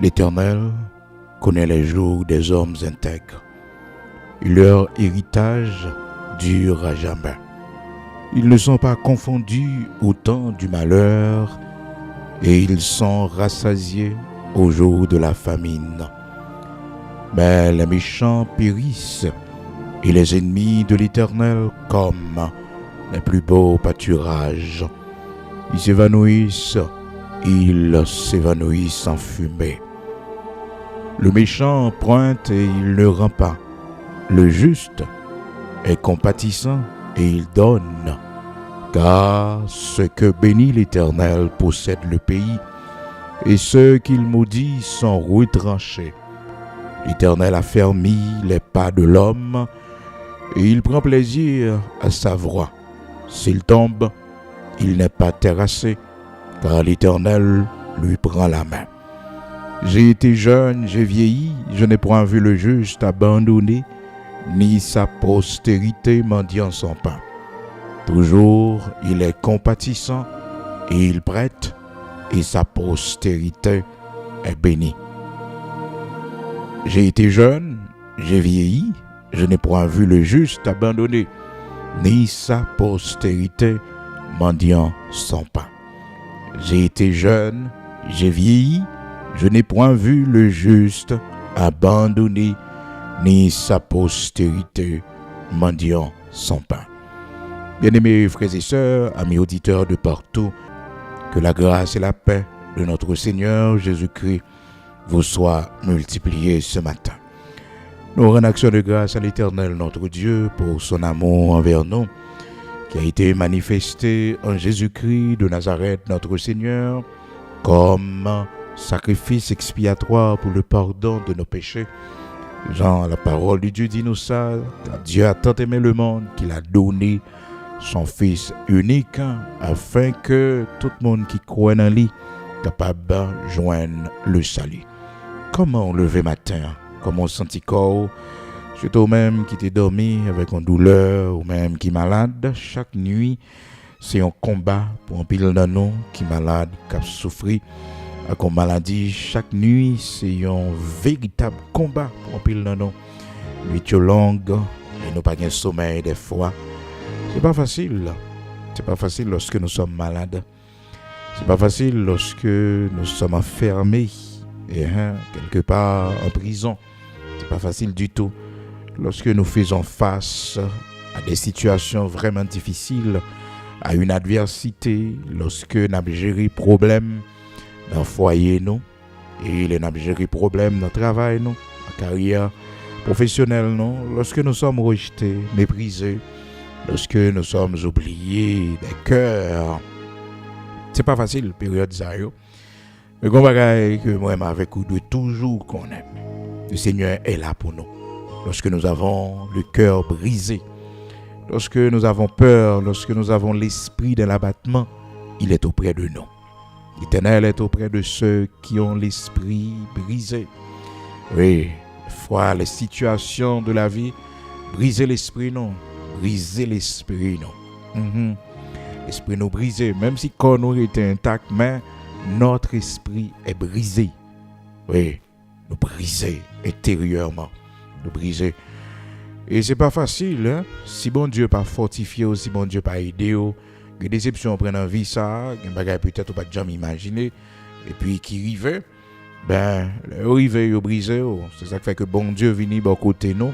L'Éternel connaît les jours des hommes intègres. Et leur héritage dure à jamais. Ils ne sont pas confondus au temps du malheur et ils sont rassasiés au jour de la famine. Mais les méchants périssent et les ennemis de l'Éternel comme les plus beaux pâturages. Ils s'évanouissent en fumée. Le méchant pointe et il ne rend pas. Le juste est compatissant et il donne. Car ceux que bénit l'Éternel possèdent le pays, et ceux qu'il maudit sont retranchés. L'Éternel a fermi les pas de l'homme, et il prend plaisir à sa voix. S'il tombe, il n'est pas terrassé, car l'Éternel lui prend la main. J'ai été jeune, j'ai vieilli, je n'ai point vu le juste abandonné, ni sa postérité mendiant son pain. Toujours il est compatissant et il prête, et sa postérité est bénie. J'ai été jeune, j'ai vieilli, je n'ai point vu le juste abandonné, ni sa postérité mendiant son pain. J'ai été jeune, j'ai vieilli, je n'ai point vu le juste abandonné, ni sa postérité mendiant son pain. Bien-aimés frères et sœurs, amis auditeurs de partout, que la grâce et la paix de notre Seigneur Jésus-Christ vous soient multipliées ce matin. Nous rendons action de grâce à l'Éternel notre Dieu pour son amour envers nous, qui a été manifesté en Jésus-Christ de Nazareth notre Seigneur, comme sacrifice expiatoire pour le pardon de nos péchés. Jean, la parole de Dieu dit nous ça, car Dieu a tant aimé le monde qu'il a donné son Fils unique, afin que tout le monde qui croit en lui capable de joindre le salut. Comment lever matin, comment sentir corps, c'est toi-même qui t'es dormi avec une douleur ou même qui est malade, chaque nuit c'est un combat pour un pile de nous qui est malade, qui a souffert avec une maladie. Chaque nuit c'est un véritable combat pour un pile de nous. Nuit longue et nous pas de sommeil des fois. C'est pas facile. C'est pas facile lorsque nous sommes malades. C'est pas facile lorsque nous sommes enfermés et quelque part en prison. C'est pas facile du tout. Lorsque nous faisons face à des situations vraiment difficiles, à une adversité, lorsque nous avons géré problèmes dans le foyer nous, et nous avons géré problèmes dans le travail nous, en carrière professionnelle nous, lorsque nous sommes rejetés, méprisés, lorsque nous sommes oubliés des cœurs. C'est pas facile, période ça yo. Mais qu'on bagaille que moi avec vous de toujours qu'on aime. Le Seigneur est là pour nous. Lorsque nous avons le cœur brisé, lorsque nous avons peur, lorsque nous avons l'esprit de l'abattement, il est auprès de nous. L'Éternel est auprès de ceux qui ont l'esprit brisé. Oui, fois les situations de la vie, briser l'esprit non. Briser l'esprit non. L'esprit nous brisé, même si le corps nous était intact, mais notre esprit est brisé. Oui, nous brisé intérieurement. Nous brisé. Et c'est pas facile, hein? Si bon Dieu pas fortifié, si bon Dieu pas aidé, les déceptions prennent en vie ça, les bagages peut-être pas jamais imaginer, et puis qui rive, le rive brisé, c'est ça qui fait que bon Dieu vient bon côté nous.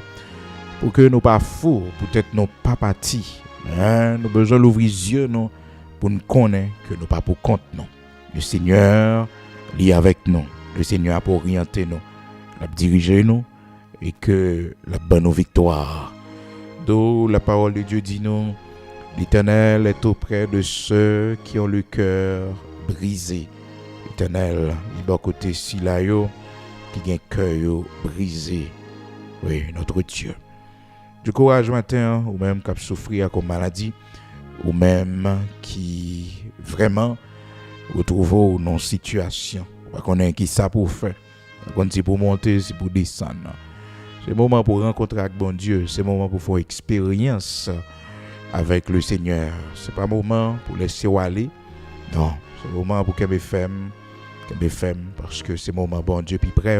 Pour que nous pas fous, peut-être nous pas partis. Nous besoin d'ouvrir les yeux nous, pour nous connaître que nous pas pour compte non. Le Seigneur est avec nous. Le Seigneur a pour orienter nous, a diriger nous et que la bonne victoire. D'où la parole de Dieu dit nous, l'Éternel est auprès de ceux qui ont le cœur brisé. L'Éternel est à côté Silayo qui a un cœur brisé. Oui, notre Dieu. Du courage matin, ou même qui a souffert comme maladie, ou même qui vraiment retrouve dans situation. On connaît qui ça pour faire. On c'est pour monter, c'est pour descendre. C'est le moment pour rencontrer avec bon Dieu. C'est le moment pour faire expérience avec le Seigneur. C'est pas le moment pour laisser aller. Non, c'est le moment pour qu'elle BFM parce que c'est moment bon Dieu puis près.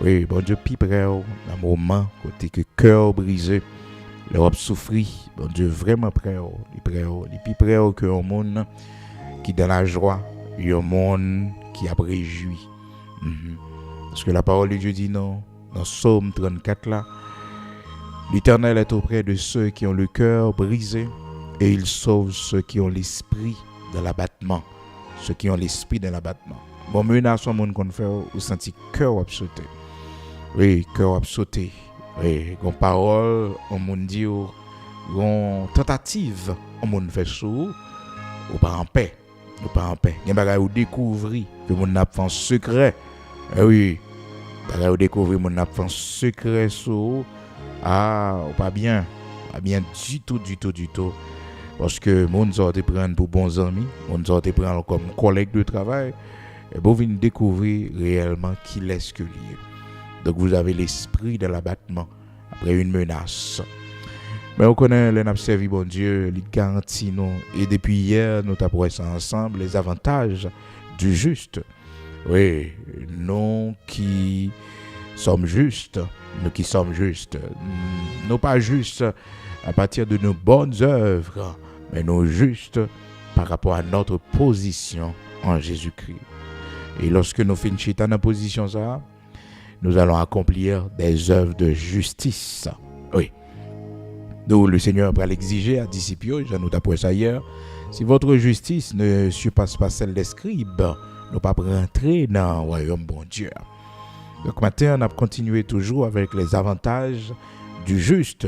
Oui, bon Dieu puis près. Un moment côté que cœur brisé, l'Europe souffrit. Bon Dieu vraiment près. Il près, il plus près que un monde qui dans la joie, un monde qui a réjoui. Parce que la parole de Dieu dit non, dans Psaume 34 là, l'Éternel est auprès de ceux qui ont le cœur brisé et il sauve ceux qui ont l'esprit dans l'abattement. Ceux qui ont l'esprit dans l'abattement. Bon, menace au monde qu'on fait, ou senti cœur absauté. Oui, cœur absauté. Oui, gon parole, on monde dit, gon tentative, on monde fait sous, ou pas en paix. Ou pas en paix. Gen bagay ou découvrir que mon n'a fait en secret. Oui, bagay ou découvrir mon n'a fait en secret sous. Ah, ou pas bien du tout. Parce que mon sorte prendre pour bons amis, mon sorte prendre comme collègue de travail, et vous venez découvrir réellement qui est-ce que lié. Donc vous avez l'esprit de l'abattement après une menace. Mais on connaît les servi bon Dieu, il garantit nous et depuis hier nous avons ça ensemble les avantages du juste. Oui, nous qui sommes justes, nous pas justes à partir de nos bonnes œuvres, mais nous justes par rapport à notre position en Jésus-Christ. Et lorsque nous finissons dans la position ça, nous allons accomplir des œuvres de justice. Oui. Donc le Seigneur va l'exiger à disciples, je nous t'apprends ça hier. Si votre justice ne surpasse pas celle des scribes, nous pas rentrer dans le royaume bon Dieu. Donc matin, on a continué toujours avec les avantages du juste.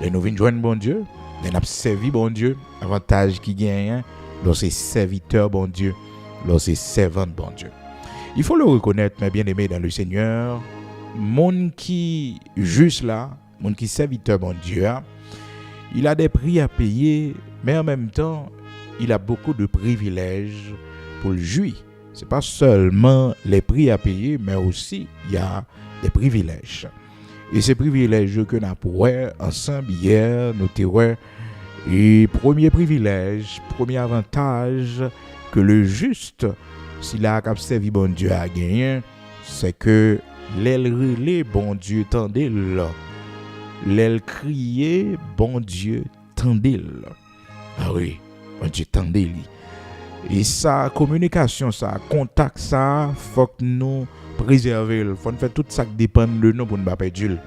Et nous venons joindre bon Dieu, nous avons servi bon Dieu, avantage qui gagne, lorsque serviteur bon Dieu, lorsque servant bon Dieu. Il faut le reconnaître, mes bien-aimés dans le Seigneur, monde qui juste là, monde qui serviteur bon Dieu, il a des prix à payer, mais en même temps, il a beaucoup de privilèges pour le jouir. Ce n'est pas seulement les prix à payer, mais aussi il y a des privilèges. Et ces privilèges que nous avons ensemble hier, nous avons et premier privilège, premier avantage que le juste, s'il a servi bon Dieu à gagner, c'est que l'aile relais bon Dieu tendait-le. L'aile criait bon Dieu tendait-le. Ah oui, bon Dieu tendait-le. Et sa communication, sa contact, ça, faut que nous préserver. Il faut faire tout ça qui dépend de nous pour ne pas perdre.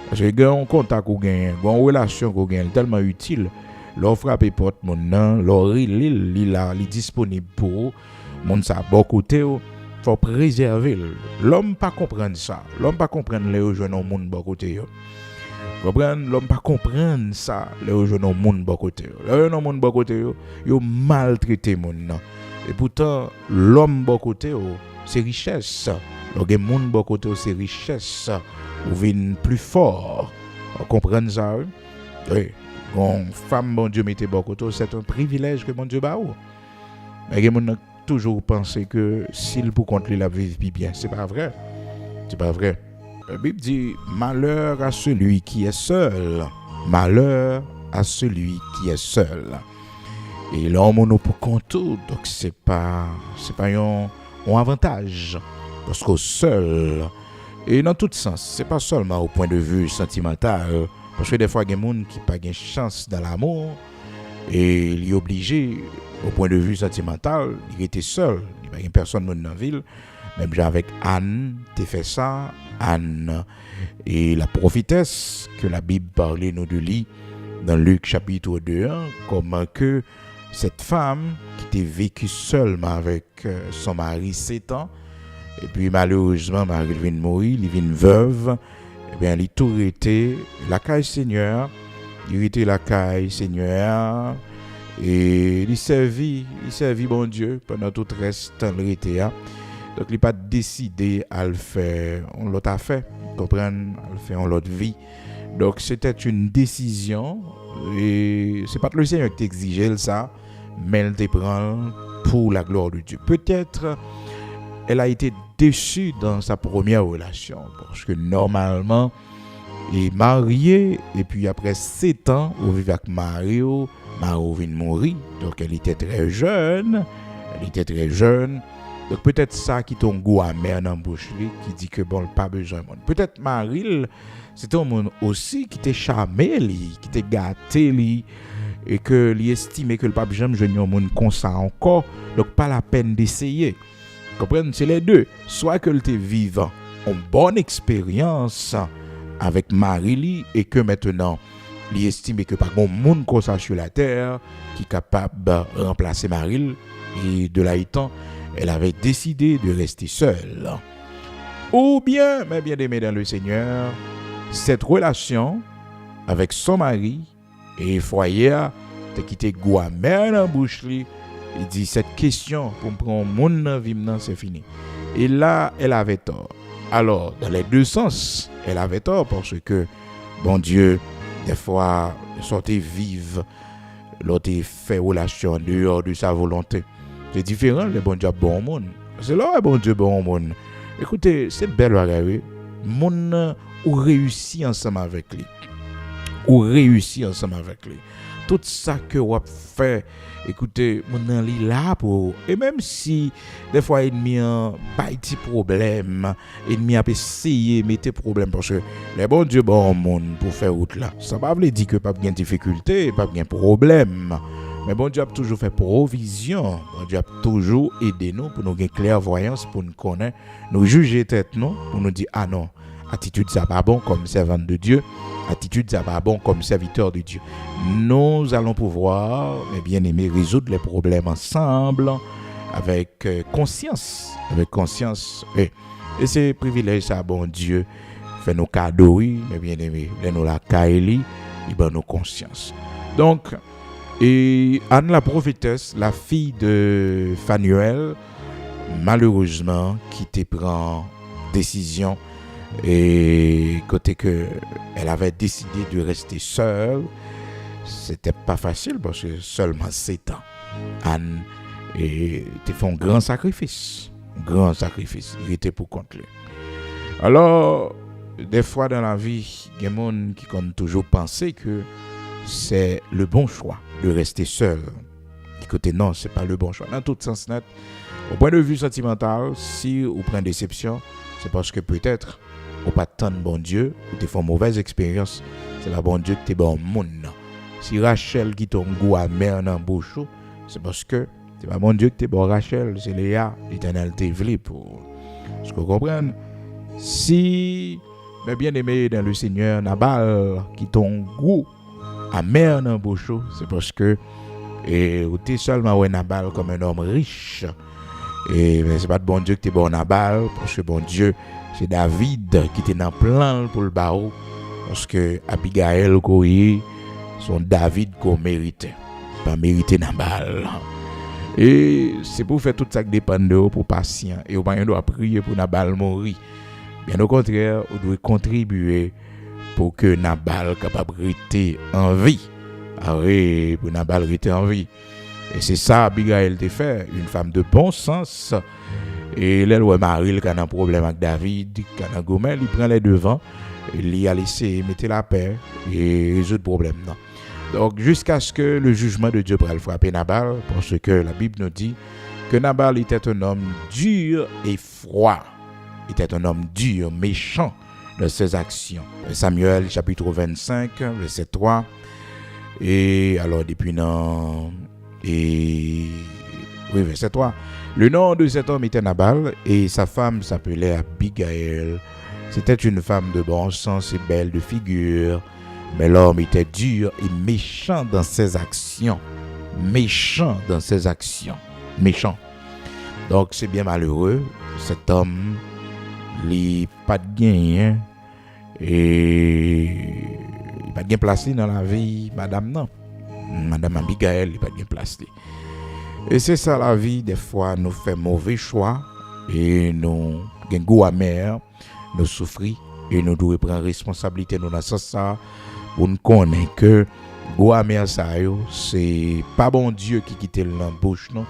Parce que un contact qu'on gagne, une relation qu'on gagne, tellement utile. L'offre frappe porte mon nom, l'oreille il est disponible pour mon ça bon côté. Faut préserver. L'homme pas comprendre ça. L'homme pas comprendre les jeunes au monde bon côté. Comprendre l'homme pas comprendre ça les jeunes au monde bon côté. Les jeunes au monde bon côté yo maltraité mon non. Et pourtant l'homme bon côté c'est richesse. Le monde bon côté c'est richesse. Ou vient plus fort. Comprendre ça. Oui. Une femme bon Dieu mette bon côté, c'est un privilège que mon Dieu ba ou. Mais les gens toujours penser que s'il pour contre la vivre bien, c'est pas vrai. C'est pas vrai. La Bible dit malheur à celui qui est seul. Malheur à celui qui est seul. Et l'homme on pour compte donc c'est pas un avantage parce qu'au seul et dans tout sens, c'est pas seulement au point de vue sentimental parce que des fois il y a des gens qui pas gain chance dans l'amour et il est obligé au point de vue sentimental, il était seul, il n'y a personne dans la ville. Même avec Anne, tu fait ça, Anne et la prophétesse que la Bible parlait nous de lui dans Luc chapitre 2, comment que cette femme qui était vécue seulement avec son mari 7 ans, et puis malheureusement, Marie vient de mourir, elle vient veuve, et bien elle tout été la caille Seigneur, il était la caille Seigneur, et il servit bon Dieu pendant tout le reste de l'été. Donc il n'a pas décidé à le faire, on l'a fait, comprendre, à le faire en l'autre vie. Donc c'était une décision, et c'est pas le Seigneur qui t'exigeait ça, mais elle te prend pour la gloire de Dieu. Peut-être elle a été déçue dans sa première relation, parce que normalement, il est marié, et puis après 7 ans, on vit avec Mario vient de mourir, donc elle était très jeune, Donc peut-être ça qui ton goût amer dans la bouche qui dit que bon, pas besoin de monde. Peut-être Maril, c'est un monde aussi qui t'est charmé, qui t'est gâté, et que lui estimait que le pape jamais jeune un monde comme ça encore, donc pas la peine d'essayer. Comprenez, c'est les deux. Soit que tu vivant une bonne expérience avec Marie et que maintenant il estime que pas grand monde comme ça sur la terre qui est capable de remplacer Marie, et de là étant elle avait décidé de rester seule. Ou bien, mes bien-aimés dans le Seigneur, cette relation avec son mari et foyer te quitté goût amer dans bouche li, il dit cette question pour prendre mon vie maintenant c'est fini. Et là elle avait tort. Alors dans les deux sens, elle avait tort parce que bon Dieu des fois sortait vive l'autre fait relation en dehors de sa volonté. C'est différent le bon Dieu bon monde. C'est là le bon Dieu bon monde. Écoutez, c'est belle bagarre. Monde ou réussit ensemble avec lui. Ou réussit ensemble avec lui. Tout ça que vous fait, écoutez, mon li là pour. Et même si des fois ennemi a pas de problème, ennemi a essayé mettre problème parce que les bon Dieu bon monde pour faire route là. Ça va veut dire que pas de difficulté, pas de problème. Mais bon Dieu a toujours fait provision. Bon Dieu a toujours aidé nous pour nous gagner clairvoyance, pour nous connaître, nous juger tête nous, pour nous dire ah non, attitude ça pas bon comme servante de Dieu. Attitude ça pas bon comme serviteur de Dieu. Nous allons pouvoir, mes bien-aimés, résoudre les problèmes ensemble avec conscience. Avec conscience. Et c'est privilège ça, bon Dieu, fait nos cadeaux, oui, mes bien-aimés. Nous la kaili, il donne nos conscience. Donc, et Anne la prophétesse, la fille de Phanuel, malheureusement, qui te prend décision. Et côté que elle avait décidé de rester seule, c'était pas facile parce que seulement 7 ans. Anne et te fait un grand sacrifice. Il était pour compte lui. Alors, des fois dans la vie, il y a des gens qui ont toujours pensé que c'est le bon choix de rester seul. Côté non, c'est pas le bon choix. Dans tout sens net, au point de vue sentimental, si vous prenez déception, c'est parce que peut-être ou pas tant de bon Dieu, ou tu fais une mauvaise expérience, c'est pas bon Dieu que tu es bon monde. Si Rachel qui ton goût amer dans bouche, c'est parce que c'est pas bon Dieu que tu es bon Rachel, c'est Léa, l'Éternel t'a voulu pour. Est-ce que vous comprenez? Si mais bien aimé dans le Seigneur Nabal qui ton goût amer dans bouche, c'est parce que et tu es seulement un Nabal comme un homme riche. Et mais c'est pas de bon Dieu que tu es bon Nabal parce que bon Dieu c'est David qui était dans plan pour le barreau parce que Abigail Koye son David qu'on méritait pas mérité Nabal. Et c'est pour faire tout ça qui dépend de vous pour patient et on doit prier pour Nabal mourir. Bien au contraire, on doit contribuer pour que Nabal capable rester en vie. Pour Nabal rester en vie. Et c'est ça Abigail te fait, une femme de bon sens. Et là, le mari qui a un problème avec David, qui a un gommel, il prend les devants, il a laissé mettre la paix et résoudre le problème. Non. Donc, jusqu'à ce que le jugement de Dieu pourra frapper Nabal, parce que la Bible nous dit que Nabal était un homme dur et froid. Il était un homme dur, méchant dans ses actions. Samuel, chapitre 25, verset 3. Et alors, depuis non. Oui, verset 3. Le nom de cet homme était Nabal et sa femme s'appelait Abigail. C'était une femme de bon sens et belle de figure. Mais l'homme était dur et méchant dans ses actions. Méchant. Donc c'est bien malheureux. Cet homme, il n'a pas de gain. Et il n'a pas de gain placé dans la vie, madame non. Madame Abigail, il n'a pas de gain placé. Et c'est ça la vie, des fois nous fait mauvais choix et nous avons goût amer, nous souffrons et nous devons prendre responsabilité nous dans ça pour nous connaître que goût amer ça c'est pas bon Dieu qui quitte l'embauche non,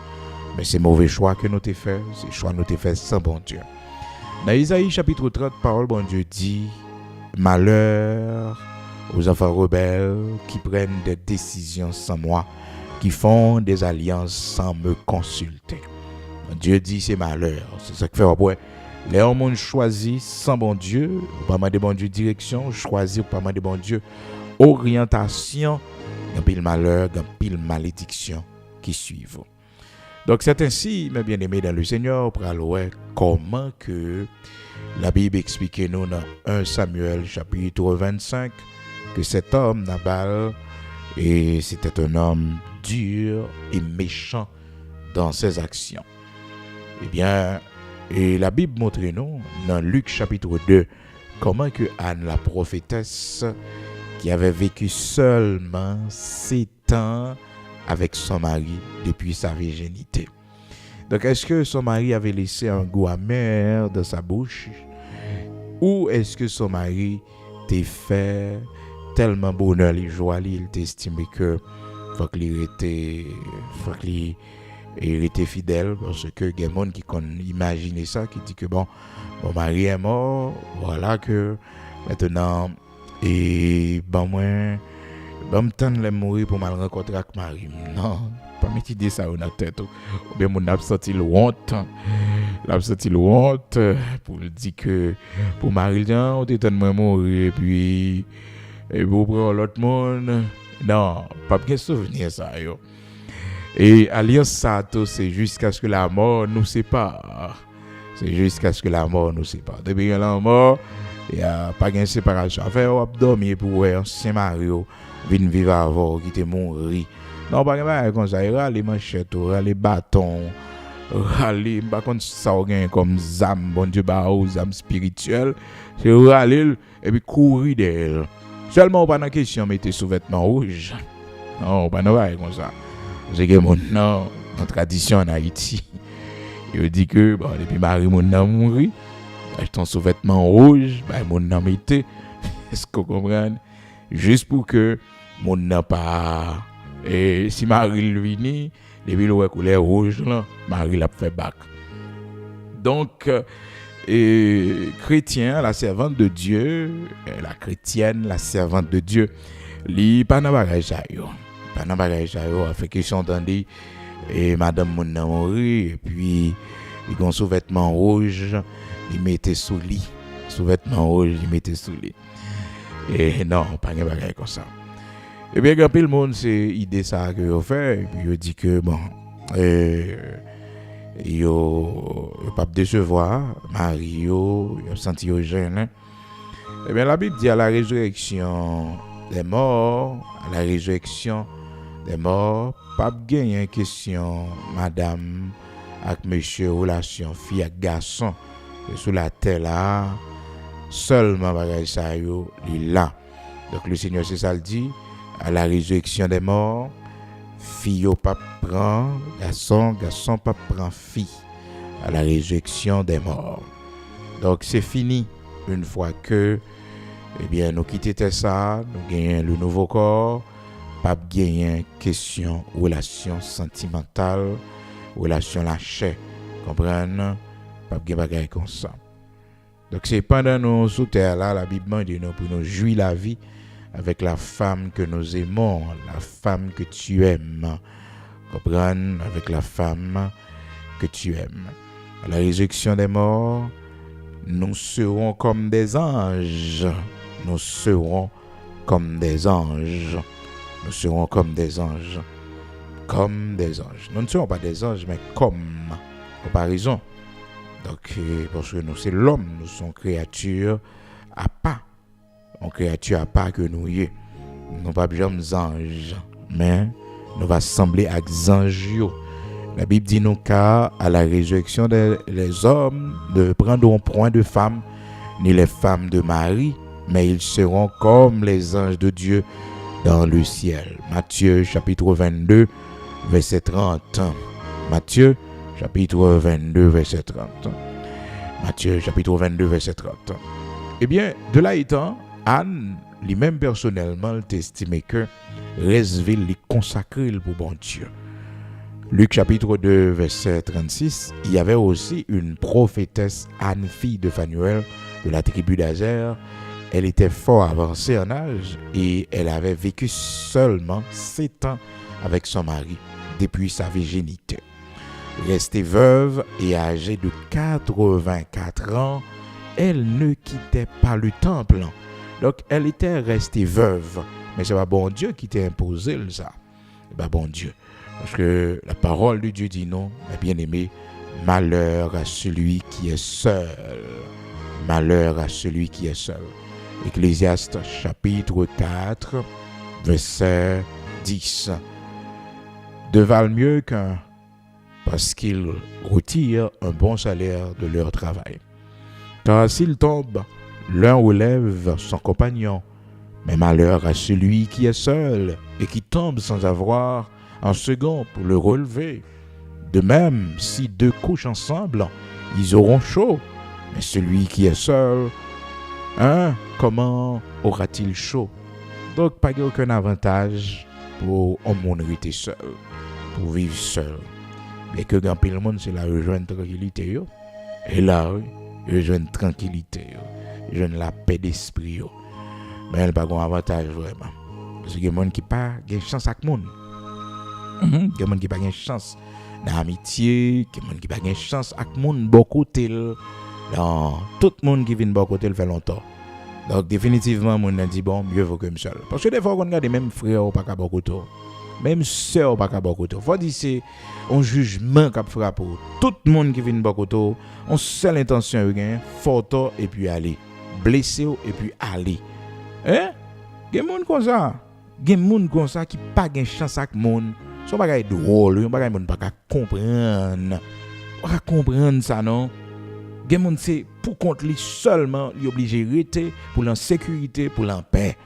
mais c'est mauvais choix que nous avons fait, c'est choix nous avons fait sans bon Dieu. Dans Isaïe chapitre 30, parole bon Dieu dit malheur aux enfants rebelles qui prennent des décisions sans moi, qui font des alliances sans me consulter. Dieu dit c'est malheur. C'est ça que fait après. Les hommes choisi sans bon Dieu, pas demander bon Dieu direction, choisir pas demander bon Dieu orientation, un pile malheur, un pile malédiction qui suivent. Donc c'est ainsi, mes bien-aimés dans le Seigneur, pour aller comment que la Bible explique nous dans 1 Samuel chapitre 25 que cet homme Nabal et c'était un homme dur et méchant dans ses actions. Eh bien, et la Bible montre nous dans Luc chapitre 2 comment que Anne la prophétesse qui avait vécu seulement 7 ans avec son mari depuis sa virginité. Donc est-ce que son mari avait laissé un goût amer dans sa bouche ou est-ce que son mari t'a fait tellement bonheur et joie, il t'a estimé que faut qu'il était fidèle parce que il y a des gens qui imagine ça, qui dit que bon, mon mari est mort, voilà que maintenant et moi me tendre les mourir pour mal rencontrer avec mari. Non, pas mettre idée ça dans la tête. Ou bien mon a senti le honte pour dire que pour mari on était moi mourir et pour prendre l'autre monde. Non, pas bien souvenir ça yo. Et alliance ça c'est jusqu'à ce que la mort nous sépare. C'est jusqu'à ce que la mort nous sépare. Depuis la mort, il n'y a pas de séparation. Enfin, on va dormir pour ancien Mario venir vivre avant qui te mourir. Non, pas comme ça. Il y a les manchettes, les bâtons, les par contre ça comme zam, bon Dieu, zam spirituel. C'est râler et puis courir d'elle. Seulement pas dans question mettre sous-vêtements rouges. Non, pas comme ça. C'est que maintenant en tradition en Haïti, il dit que bon depuis Marie mon n'a mouru, ton sous-vêtement rouge, mon n'a metté. Est-ce que vous comprenez? Juste pour que mon n'a pas et si Marie lui vini, depuis le couleur rouge là, Marie l'a fait bac. Donc chrétien, la servante de Dieu, la chrétienne, la servante de Dieu, li pas dans bagage ça yo. Pas dans bagage ça yo, fait qu'ils sont entendus et madame mon n'a mouru et puis il a un sous-vêtement rouge, il mettait sous lit. Sous-vêtement rouge, il mettait sous lit. Et non, pas de bagage comme ça. Et bien, quand le monde, c'est l'idée ça que vous fait, et puis il dit que bon, il ne pas décevoir, Mario, il a senti jeune. Hein? Et bien, la Bible dit à la résurrection des morts, à la résurrection des morts, pas gagner une question, madame, avec monsieur, relation, fille avec garçon, sur la terre là, seulement bagage ça yo, il là. Donc le Seigneur c'est ça le dit, à la résurrection des morts, fille au pas prend garçon, garçon pas prend fille à la résurrection des morts. Donc c'est fini une fois que eh bien nous quitter ça, nous gagnons le nouveau corps, pas gagner question relation sentimentale, relation la chair, comprenez, pas gagner bagaille comme ça. Donc c'est pendant nous sous terre là, la Bible dit nous pour nous jouir la vie avec la femme que nous aimons, la femme que tu aimes. Comprendre avec la femme que tu aimes. À la résurrection des morts, nous serons comme des anges. Nous serons comme des anges. Nous serons comme des anges. Comme des anges. Nous ne serons pas des anges, mais comme. Comparaison. Donc, parce que nous, c'est l'homme, nous sommes créatures à part. On créature à part que nous y est. Nous ne sommes pas des anges, mais nous va sembler à des anges. La Bible dit nous qu'à la résurrection des hommes ne prendront point de femmes, ni les femmes de Marie, mais ils seront comme les anges de Dieu dans le ciel. Matthieu chapitre 22, verset 30. Matthieu chapitre 22, verset 30. Matthieu chapitre 22, verset 30. Eh bien, de là étant, Anne, lui-même personnellement, estimé que Resville lui consacré pour bon Dieu. Luc chapitre 2, verset 36, il y avait aussi une prophétesse Anne, fille de Phanuel, de la tribu d'Azer. Elle était fort avancée en âge et elle avait vécu seulement 7 ans avec son mari depuis sa virginité. Restée veuve et âgée de 84 ans, elle ne quittait pas le temple. Donc, elle était restée veuve. Mais c'est pas bon Dieu qui t'a imposé ça. C'est pas bon Dieu. Parce que la parole de Dieu dit non, mes bien-aimés, malheur à celui qui est seul. Malheur à celui qui est seul. Ecclésiaste chapitre 4, verset 10. Deux valent mieux qu'un parce qu'ils retirent un bon salaire de leur travail. Car s'ils tombent, l'un relève son compagnon. Mais malheur à celui qui est seul et qui tombe sans avoir un second pour le relever. De même, si deux couchent ensemble, ils auront chaud. Mais celui qui est seul, comment aura-t-il chaud? Donc, pas aucun avantage pour un monde rester seul, pour vivre seul. Mais que grand pile le monde, c'est la rejoindre tranquillité. Yo. Et là, rejoindre tranquillité, rejoindre la paix d'esprit. Yo. Mais elle n'a pas un avantage vraiment. Parce que les gens qui n'ont pas de chance avec le monde. Les gens qui n'ont pas de chance dans l'amitié, les gens qui n'ont pas de chance avec le monde, beaucoup de tout le monde qui vient de bon côté fait longtemps. Donc définitivement, on a dit bon, mieux vaut que seul. Parce que des fois, on regarde les mêmes frères au pas qu'à bon côté. Même sœur au pas qu'à bon côté. Faut dire c'est un jugement qui frappe pour tout le monde qui vient de bon côté. On seule intention gain, photo et puis aller. Blessé et puis aller. Hein? Gen moun comme ça. Gen moun comme ça qui pas gen chance avec monde. Son bagay drôle, yon bagay moun pas ka comprendre. Pas comprendre ça non. Gen moun c'est pour contre lui seulement, il obligé rester pour l'insécurité, pour la paix.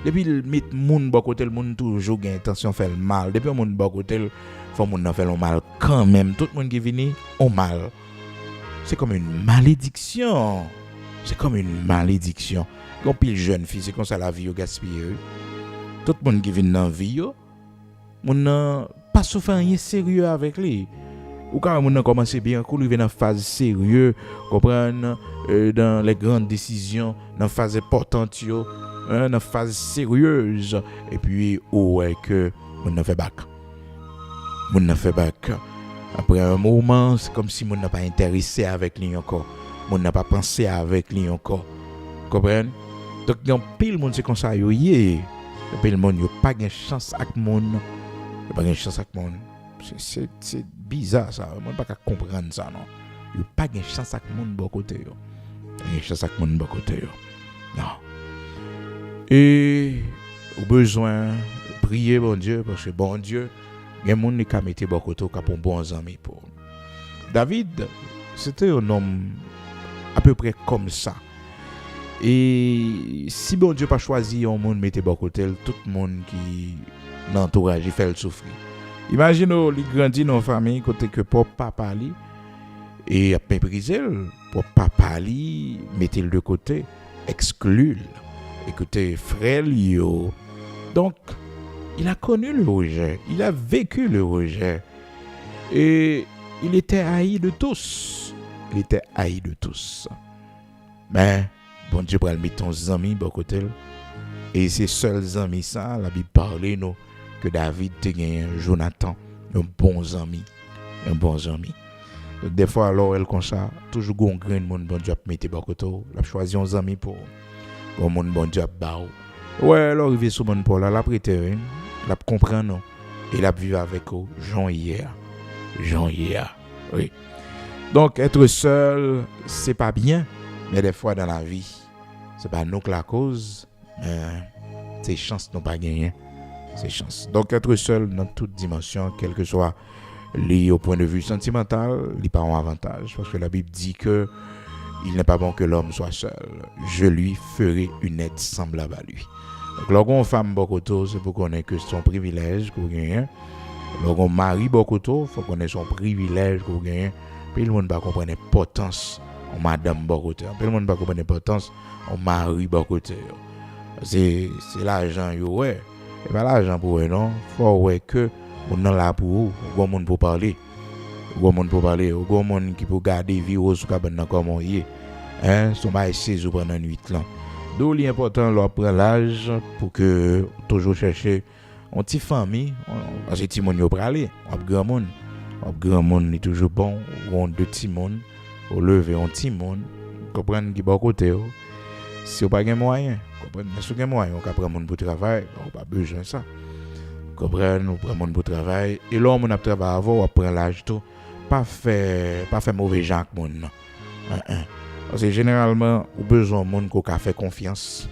Depuis le met moun bon côté le monde toujours gen intention faire le mal. Depuis le monde bon côté faut moun nan faire le mal quand même. Tout le monde qui vini au mal. C'est comme une malédiction. C'est comme une malédiction. Quand pile jeune fille, c'est comme ça la vie au gaspillé. Tout le monde qui vient dans la vie, moun nan pas souffrir rien sérieux avec lui. Ou quand moun nan commence bien, quand il vient dans phase sérieux, comprendre dans les grandes décisions, dans phase importante dans phase sérieuse et puis ouais que moun nan fait bac. Moun nan fait bac. Après un moment, c'est comme si moun n'a pas intéressé avec lui encore. Moun n'a pas pensé avec lui encore. Comprendre? Donc il y a pile monde c'est comme ça yo yé. Pile monde yo pas gain chance avec monde. Yo pas gain chance avec monde. C'est bizarre ça. Moi pas comprendre ça non. Yo pas gain chance avec monde bon côté yo. Gain chance avec monde bon côté yo. Non. Et au besoin prier bon Dieu parce que bon Dieu il y a monde qui a mettre bon côté qui a bon ami pour. David c'était un homme à peu près comme ça. Et si bon Dieu pas choisi un monde mettre bon côté, tout le monde qui l'entourage il fait le souffrir. Imaginez il grandit dans une famille côté que papa li et a méprisé pour papa li mettre le de côté, exclure. Écoutez frère Lio. Donc il a connu le rejet, il a vécu le rejet et il était haï de tous. Il était haï de tous. Mais bon Dieu pour mettre ton ami bon côté et ces seuls amis ça la Bible parle nous que David te gagné Jonathan un bon ami. Donc des fois alors elle comme ça toujours gon grain monde bon Dieu mettre bon côté la choisi un ami pour monde bon Dieu ba. Ouais alors arrivé sur mon Paul la prêter la comprendre et la vivre avec eux Jean hier. Oui. Donc être seul c'est pas bien mais des fois dans la vie c'est pas nous que la cause c'est chance nous pas gagner c'est chance. Donc être seul dans toute dimension quel que soit lié au point de vue sentimental, il pas un avantage parce que la Bible dit que il n'est pas bon que l'homme soit seul. Je lui ferai une aide semblable à lui. Donc lorsqu'on femme bokoto, c'est pour connaître que son privilège qu'on gagne. Lorsqu'on mari bokoto, faut connaître son privilège qu'on gagne. Puis le monde pas comprendre l'importance en madame bokoto. Puis le monde pas comprendre l'importance en mari bokoto. C'est l'argent yo ouais. Et pas l'argent pour eux non. Faut ouais que on est là pour bon monde pour parler. Bon monde pour parler, bon monde qui peut garder virus sur cabane comme on y est. Son bail saison pendant nuit là. D'où l'important leur prendre l'âge pour que toujours chercher une petite famille, parce que petit monde yo pralé, on grand monde. grand monde est toujours bon, on deux petits monde, au lever un petit monde, comprendre qui bon côté. Si on pas de moyens, comprendre, mais si on a moyens, on peut prendre monde pour travail, on pas besoin de ça. Comprendre, on prend monde pour travail et là on a travail avant, on prend l'âge tout, pas faire mauvais gens que monde. Parce que généralement, on a besoin de monde qui a fait confiance.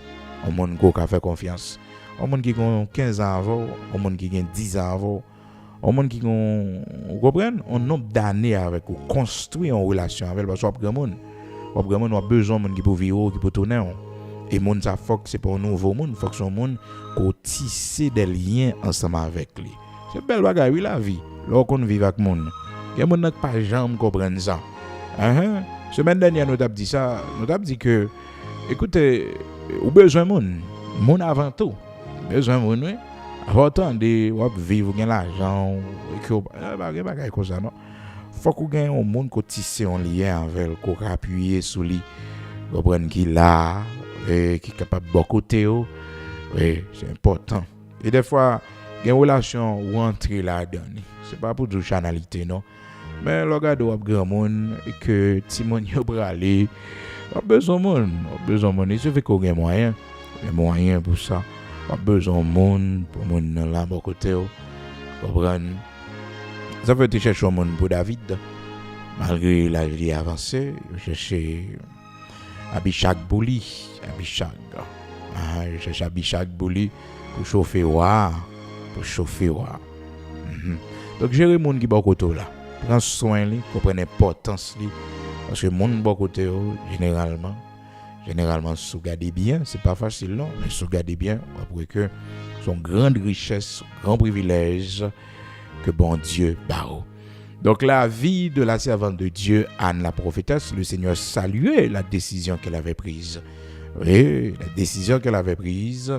Un monde qui a fait confiance. Un monde qui a 15 ans avant, un monde qui a 10 ans avant, un monde qui a, vous comprenez, un nombre d'années avec ou construit en relation avec parce que grand monde a besoin de monde qui peut vivre, qui peut tourner. Et monde ça faut que c'est pas un nouveau monde, faut que son monde qu'on tisse des liens ensemble avec lui. C'est belle bagaille oui la vie. Là qu'on vit avec monde. Il y a monde qui pas jamais comprendre ça. Semaine dernière nous t'a dit ça, nous t'a dit que écoutez, ou besoin monde avant tout. Besoin monde oui. Avant temps de vivre gain l'argent et que bagaille comme ça non. Faut qu'on gagne un monde qu'on tisse un lien avec qu'on appuyer sur lui. Comprendre qu'il là et qui est capable de bon côté oui, c'est important. Et des fois il y a une relation où entrer là-dedans. C'est pas pour du chanalité non. Mais le gars doit grand monde et que Timon y a aller a besoin monde il suffit qu'on ait moyen pour ça a besoin monde pour monde là bon côté comprendre ça veut dire chercher un monde pour David malgré la vie avancée chercher Abishag Bouli chercher Abishag Bouli pour chauffer donc gérer monde qui bon côté là prends soin lui comprendre l'importance lui parce que monde bon côté généralement si vous regardez bien c'est pas facile non mais si vous regardez bien après que son grande richesse grand privilège que bon Dieu barre. Donc la vie de la servante de Dieu Anne la prophétesse, le Seigneur saluait la décision qu'elle avait prise. Oui, la décision qu'elle avait prise,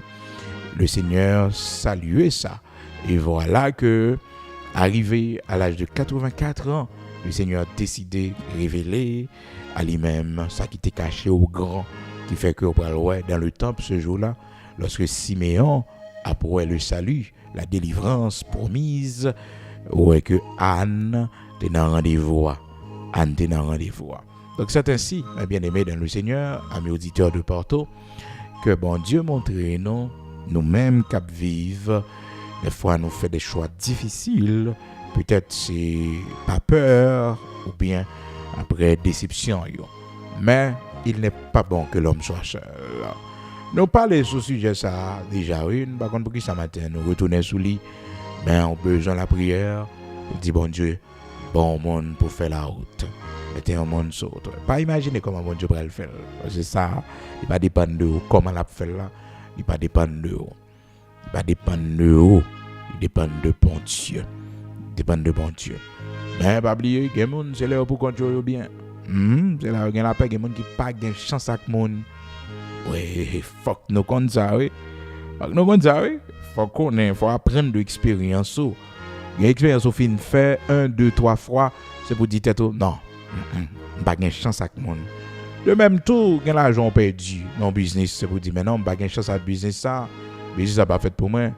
le Seigneur saluait ça. Et voilà que arrivé à l'âge de 84 ans, le Seigneur a décidé de révéler à lui-même ça qui était caché au grand, qui fait que dans le temple ce jour-là, lorsque Siméon après le salut, la délivrance promise, ouais que Anne était dans rendez-vous. Donc c'est ainsi, mes bien-aimés dans le Seigneur, amis auditeurs de Porto, que bon Dieu montre nous-mêmes cap vivre. Des fois, nous faisons des choix difficiles. Peut-être c'est pas peur ou bien après déception. Mais il n'est pas bon que l'homme soit seul. Nous parlons sur ce sujet ça déjà. Oui, par contre, pour qui ça matin, nous retournons sous lit. Mais on a besoin de la prière. On dit, bon Dieu, bon monde pour faire la route. Mettez un monde sur l'autre. Pas imaginer comment bon Dieu va le faire. C'est ça. Il va dépendre de vous. Comment la faire là. Il va dépendre de vous. Il va dépendre de vous. Il dépend de bon Dieu. Mais pas oublier, il y a des gens c'est là pour contrôler bien. C'est là il y a la paix, il y a des gens qui pas de chance avec monde. Oui, faut que nous connaissons ça, oui. Faut qu'on faut apprendre de l'expérience. Il y a expérience au fin fait 1 2 3 fois, c'est pour dire tout non. Pas de chance avec monde. De même tout, il y a l'argent perdu dans business, c'est pour dire mais non, pas de chance avec business ça. Business ça pas fait pour moi.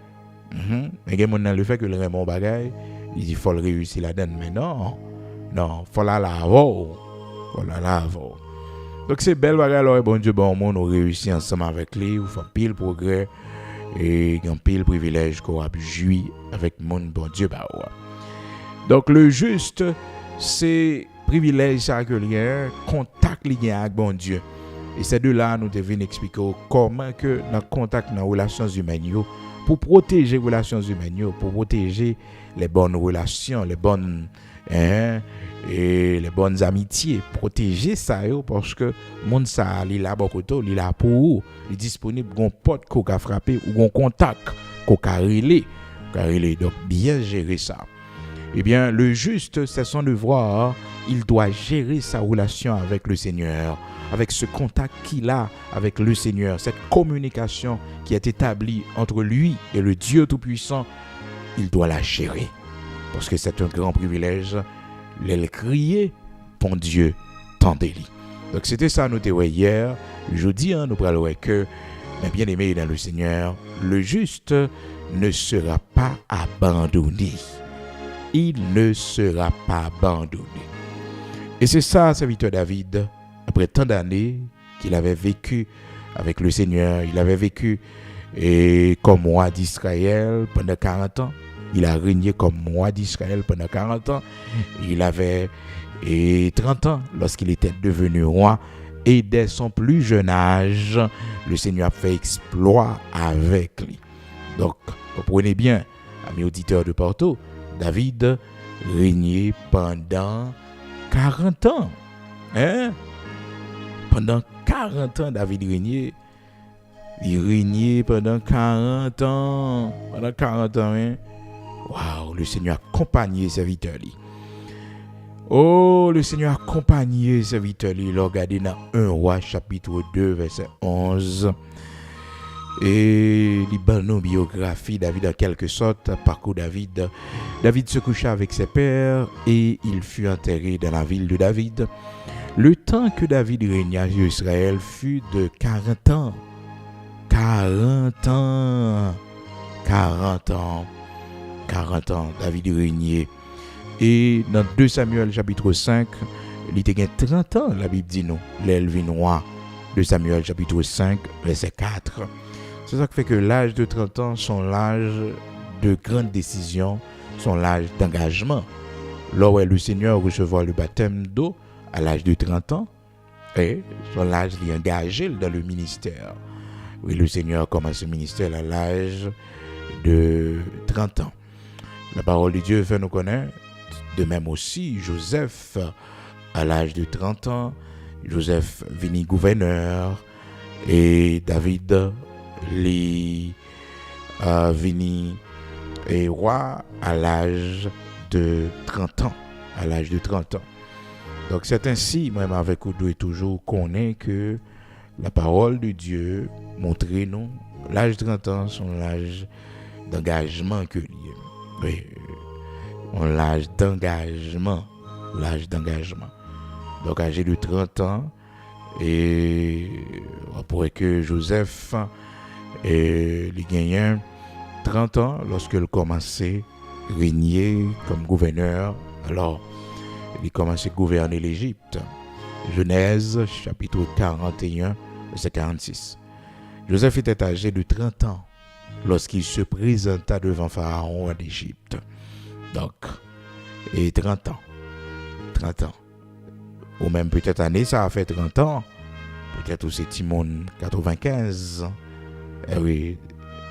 Mais il y a des gens le fait que le Raymond bagaille, il dit faut le réussir là-dedans mais non, faut la laver. Donc c'est belle bagaille alors bon Dieu bon monde on réussit ensemble avec lui, on fait pile progrès et un pile privilège qu'on a joui avec monde bon Dieu bah ouais. Donc le juste c'est privilège ça que lien contact lien avec bon Dieu. Et c'est de là nous devons expliquer comment que dans contact dans relations humaines pour protéger les relations humaines, pour protéger les bonnes relations, les bonnes et les bonnes amitiés, protéger ça parce que monde ça il là beaucoup il là pour il disponible gon porte qu'on a frappé ou gon contact qu'on a relé donc bien gérer ça. Eh bien le juste c'est son devoir, il doit gérer sa relation avec le Seigneur, avec ce contact qu'il a avec le Seigneur, cette communication qui est établie entre lui et le Dieu Tout-Puissant, il doit la gérer. Parce que c'est un grand privilège, le crier, bon Dieu, tendez-lui. Donc c'était ça, nous t'es hier. Jeudi, nous parlons que, mes bien-aimés dans le Seigneur, le juste ne sera pas abandonné. il ne sera pas abandonné. Et c'est ça, serviteur David, après tant d'années qu'il avait vécu avec le Seigneur, il avait vécu comme roi d'Israël pendant 40 ans. Il a régné comme roi d'Israël pendant 40 ans. Il avait 30 ans lorsqu'il était devenu roi. Et dès son plus jeune âge, le Seigneur a fait exploit avec lui. Donc, comprenez bien, amis auditeurs de Porto, David régnait pendant 40 ans. Pendant 40 ans, David régnait. Il régnait pendant 40 ans. Pendant 40 ans, hein? Waouh, le Seigneur a accompagné ses serviteurs. Oh, le Seigneur a accompagné ses serviteurs. Regardez dans 1 Roi, chapitre 2, verset 11. Et nos biographie, David en quelque sorte, parcours David. David se coucha avec ses pères et il fut enterré dans la ville de David. Le temps que David régna sur Israël fut de 40 ans. 40 ans. 40 ans. 40 ans, David régnait. Et dans 2 Samuel chapitre 5, il était 30 ans, la Bible dit nous, l'Elvin roi. 2 Samuel chapitre 5, verset 4. C'est ça qui fait que l'âge de 30 ans, son l'âge de grandes décisions, son l'âge d'engagement. Lors où le Seigneur recevra le baptême d'eau à l'âge de 30 ans, et son l'âge d'engagé dans le ministère. Oui, le Seigneur commence le ministère à l'âge de 30 ans. La parole de Dieu fait nous connaître. De même aussi, Joseph, à l'âge de 30 ans, Joseph vini gouverneur et David vini roi à l'âge de 30 ans. À l'âge de 30 ans. Donc c'est ainsi, même avec vous et toujours, qu'on est que la parole de Dieu montre nous l'âge de 30 ans, son l'âge d'engagement que lié. Oui, l'âge d'engagement. Donc, âgé de 30 ans, et on pourrait que Joseph il gagnait 30 ans lorsque il commençait à régner comme gouverneur. Alors, il commençait à gouverner l'Égypte. Genèse, chapitre 41, verset 46. Joseph était âgé de 30 ans lorsqu'il se présenta devant Pharaon en Égypte. Donc, et 30 ans. Ou même peut-être année, ça a fait 30 ans. Peut-être aussi Timon 95. Eh oui,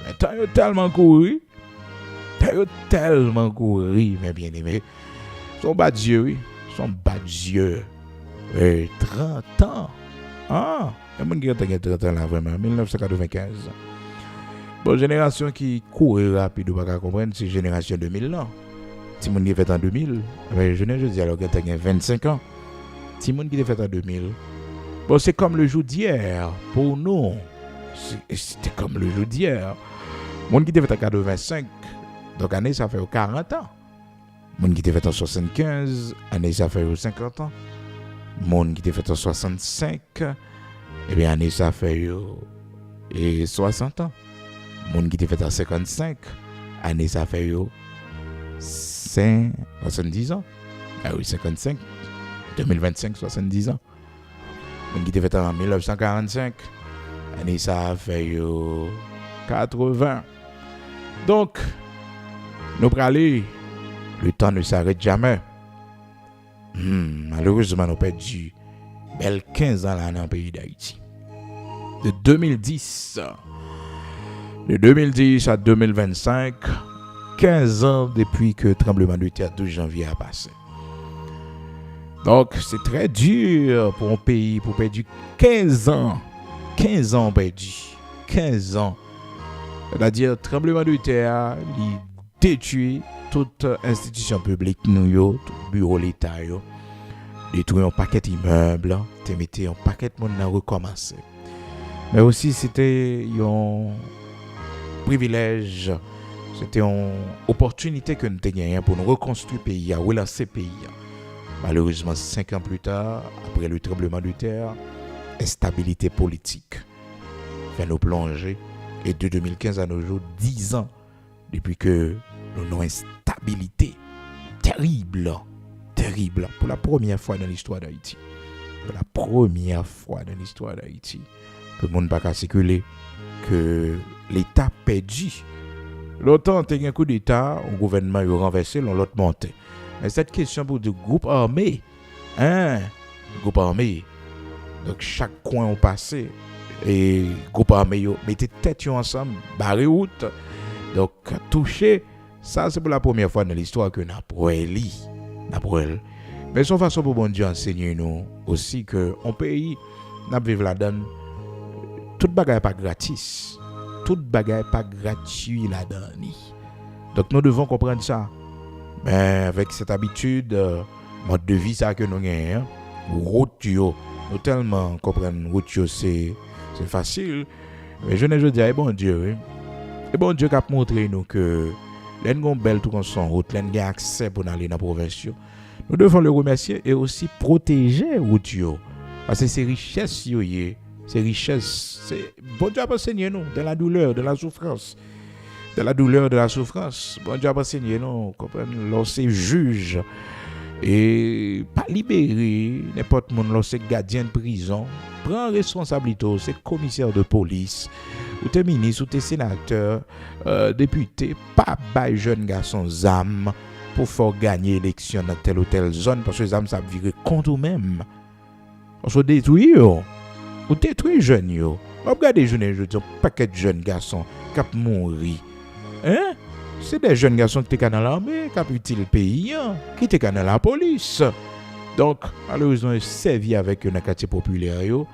mais t'as tellement couru, mes bien-aimés. Son bas Dieu, oui. Son bas Dieu. 30 ans. Ah, il y a des gens qui ont 30 ans là, vraiment. 1995. Bon, génération qui court rapide, vous ne comprendre, c'est génération 2000 ans. Si mon qui est fait en 2000, je dis alors que tu as 25 ans. Si mon qui est fait en 2000, bon, c'est comme le jour d'hier pour nous. C'était comme le jour d'hier. Mon qui est fait en 85, donc année ça fait 40 ans. Mon qui est fait en 75, année ça fait 50 ans. Mon qui est fait en 65, eh bien année ça fait 60 ans. Mon qui est fait en 55, année ça fait 70 ans. Ah oui, 55. 2025, 70 ans. Mon qui était fait en 1945. Année ça fait 80. Donc, nous parlons, le temps ne s'arrête jamais. Malheureusement, nous avons perdu 15 ans là dans le pays d'Haïti. De 2010 à 2025, 15 ans depuis que le tremblement de terre de janvier a passé. Donc, c'est très dur pour un pays pour perdre 15 ans. 15 ans perdu. 15 ans. C'est-à-dire, tremblement de terre, il détruit toute institution publique, tout bureau de l'État, détruit un paquet d'immeubles, mettait un paquet de monde à recommencer. Mais aussi, c'était un privilège, c'était une opportunité que nous avons pour nous reconstruire le pays, relancer le pays. Malheureusement, 5 ans plus tard, après le tremblement de terre, instabilité politique fait nous plonger. Et de 2015 à nos jours, 10 ans depuis que nous avons instabilité terrible, terrible, pour la première fois dans l'histoire d'Haïti. Pour la première fois dans l'histoire d'Haïti, que le monde n'a pas circuler, que l'État perdu. Longtemps, il y a un coup d'État, le gouvernement a renversé, l'autre monté. Mais cette question pour le groupe armé, groupe armé, donc chaque coin on passait, et groupe armé mettait tête ensemble, barré route, donc touché, ça c'est pour la première fois dans l'histoire que n'a mais son façon pour bon Dieu enseigner nous aussi que on pays n'a vivre là-dedans, toute bagaille pas gratis. Toute bagaille pas gratuit là-dedans. Donc nous devons comprendre ça. Mais avec cette habitude, mode de vie ça que nous gagnons, route nous tellement comprendre route c'est facile. Mais je ne dis pas bon Dieu, et bon Dieu qui a montré nous que l'en belle tout comme son route, l'en gain accès pour aller dans la province. Nous devons le remercier et aussi protéger route parce que ces richesses ces richesses, c'est bon Dieu a enseigné nous dans la douleur, de la souffrance. De la douleur, de la souffrance. Bon Dieu a enseigné nous, comprenez, lorsque juge et pas libéré, n'importe monde, lorsque gardien de prison, prend responsabilité, c'est commissaire de police, ou t'es ministre, ou t'es sénateur, député, pas bail jeune garçon zam pour faire gagner l'élection dans telle ou telle zone, parce que zam ça vire contre ou même. On se détruit, ou détruit jeunes yo. Regardez jeunes je dis paquet de jeunes garçons qui ont mouru. Hein? C'est des jeunes garçons qui étaient dans l'armée, qui ont utile le pays, qui étaient dans la police. Donc, malheureusement, ils servi avec un quartier populaire yo,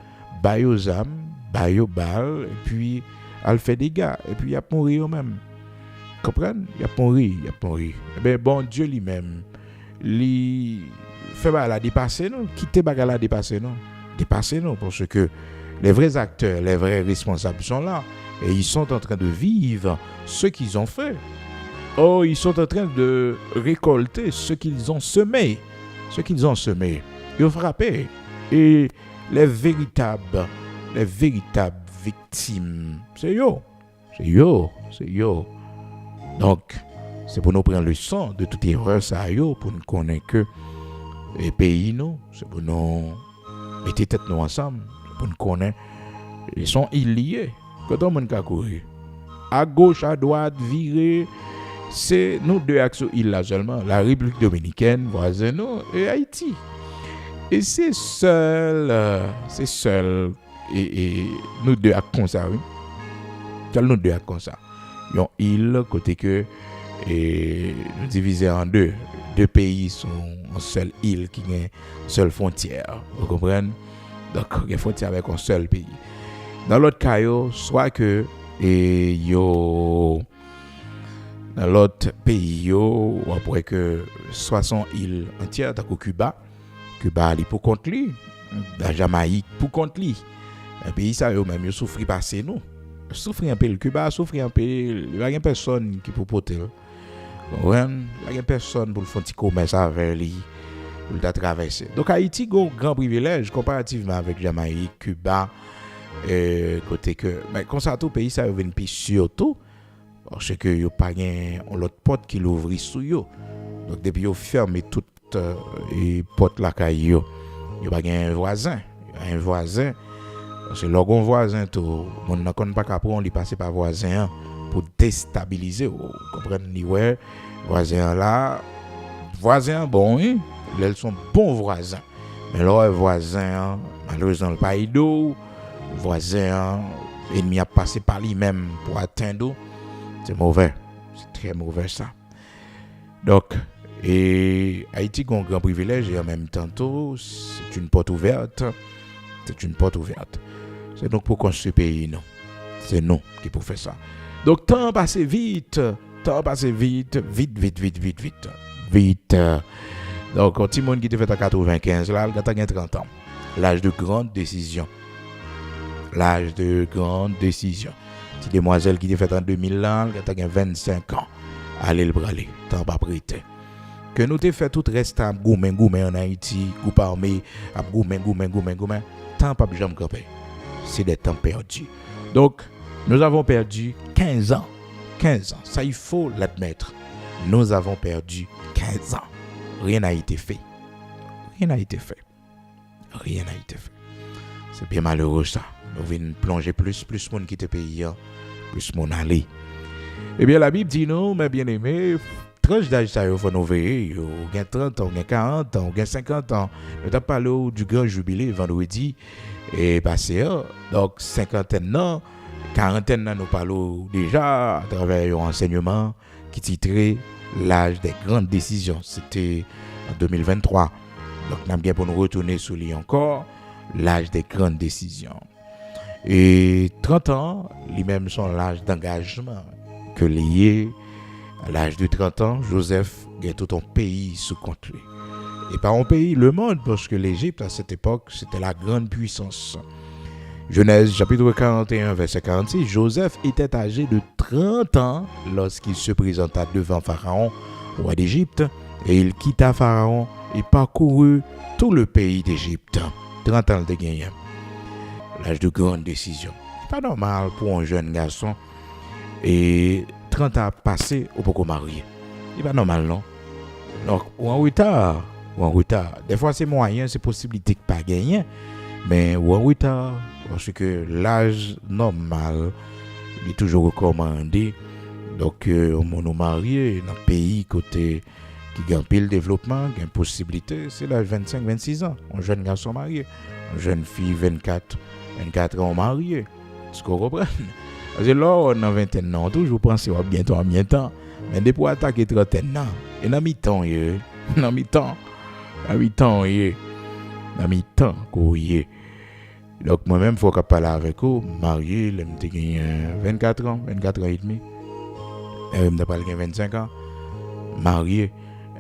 ba yo zam, ba yo bal et puis elle fait des gars et puis il a mouru eux même. Comprenez? Il a mouru. Ben bon Dieu lui-même, lui fait la dépasser non, quitter bagala dépasser non. Dépasser non parce que les vrais acteurs, les vrais responsables sont là et ils sont en train de vivre ce qu'ils ont fait. Oh, ils sont en train de récolter ce qu'ils ont semé. Ils ont frappé et les véritables victimes, c'est yo. Donc, c'est pour nous prendre le sang de toute erreur ça yo pour nous connaître que les pays nous, c'est pour nous mettez tête nous ensemble pour nous connaître ils sont liés quand on monde courir à gauche à droite virer c'est nous deux axes îles là seulement la République dominicaine voisin nous et Haïti et c'est seul et nous deux à comme ça oui nous deux à comme ça yon île côté que et nous diviser en deux pays sont une seule île qui a une seule frontière. Vous comprenez? Donc, il y a une frontière avec un seul pays. Dans l'autre cas, soit que dans l'autre pays, après que soit son île entière, dans Cuba est pour contre lui, la Jamaïque pour contre lui. Un pays, ça, même, il souffre passer nous. Souffre un peu, le Cuba souffre un peu, il n'y a rien personne qui peut porter. Il n'y a personne pour le faire un petit commerce avec lui, pour le traverser. Donc Haïti a un grand privilège comparativement avec Jamaïque, Cuba, côté que, mais comme ça, tout pays, ça vient plus surtout, parce que il n'y a pas l'autre porte qui l'ouvre sous eux. Donc depuis qu'ils ferment toutes les portes là, il n'y a pas un voisin. Parce que lorsqu'on voisin, tout le monde ne pas qu'après on lui passe par voisin pour déstabiliser. Vous comprenez? Ouais, voisin bon, hein? Ils sont bons voisins. Mais leurs voisins, malheureusement, le pays d'eau, voisin, ennemi a passé par lui-même pour atteindre. C'est mauvais. C'est très mauvais ça. Donc, et Haïti a un grand privilège et en même temps, c'est une porte ouverte. C'est donc pour construire le pays, non. C'est nous qui pouvons faire ça. Donc, temps passe vite. Vite. Donc, un petit monde qui te fait en 95, là, il a 30 ans. L'âge de grande décision. Petite demoiselle qui te fait en 2000 là, il a 25 ans. Allez le braler, temps pas prêté. Que nous te fait tout reste à goumen en Haïti, groupe armé, à goumen. Temps pas jamais camper. C'est des temps perdus. Donc, nous avons perdu 15 ans. Ça, il faut l'admettre. Nous avons perdu 15 ans. rien n'a été fait. Rien n'a été fait. Rien n'a été fait. C'est bien malheureux ça. Nous venons plonger plus monde qui te pays, plus monde aller. Eh bien, la Bible dit non, mes bien-aimés, tranche d'âge ça, il faut nous veiller. On a 30 ans, on a 40 ans, on a 50 ans. Nous avons parlé du grand jubilé vendredi et passé. Donc, cinquantaine ans, quarantaine ans, nous parlons déjà à travers un enseignement qui titrait l'âge des grandes décisions. C'était en 2023. Donc, nous avons bien pour nous retourner sur lui encore, l'âge des grandes décisions. Et 30 ans, lui-même sont l'âge d'engagement que lié à l'âge de 30 ans, Joseph a tout un pays sous compte lui. Et pas un pays, le monde, parce que l'Égypte à cette époque, c'était la grande puissance. Genèse chapitre 41, verset 46, Joseph était âgé de 30 ans lorsqu'il se présenta devant Pharaon, roi d'Égypte, et il quitta Pharaon et parcourut tout le pays d'Égypte. 30 ans de gagné. L'âge de grande décision. C'est pas normal pour un jeune garçon et 30 ans passé au pourquoi marier. C'est pas normal, non? Donc, ou en retard. Des fois, c'est moyen, c'est possibilité que pas gagner, mais ou en retard, parce que l'âge normal il est toujours recommandé. Donc, on nous marié dans un pays côté qui a un pile développement, qui a une possibilité, c'est l'âge 25-26 ans. Un jeune garçon marié, une jeune fille 24 ans mariée. Est-ce qu'on comprend? Parce que là, on a 21 ans, toujours penser à bientôt en même temps. Mais depuis attaquer 30 ans, et dans mi-temps, donc moi-même, il faut que je parle avec vous, marié, j'ai 24 ans et demi. Je n'ai pas 25 ans, marié.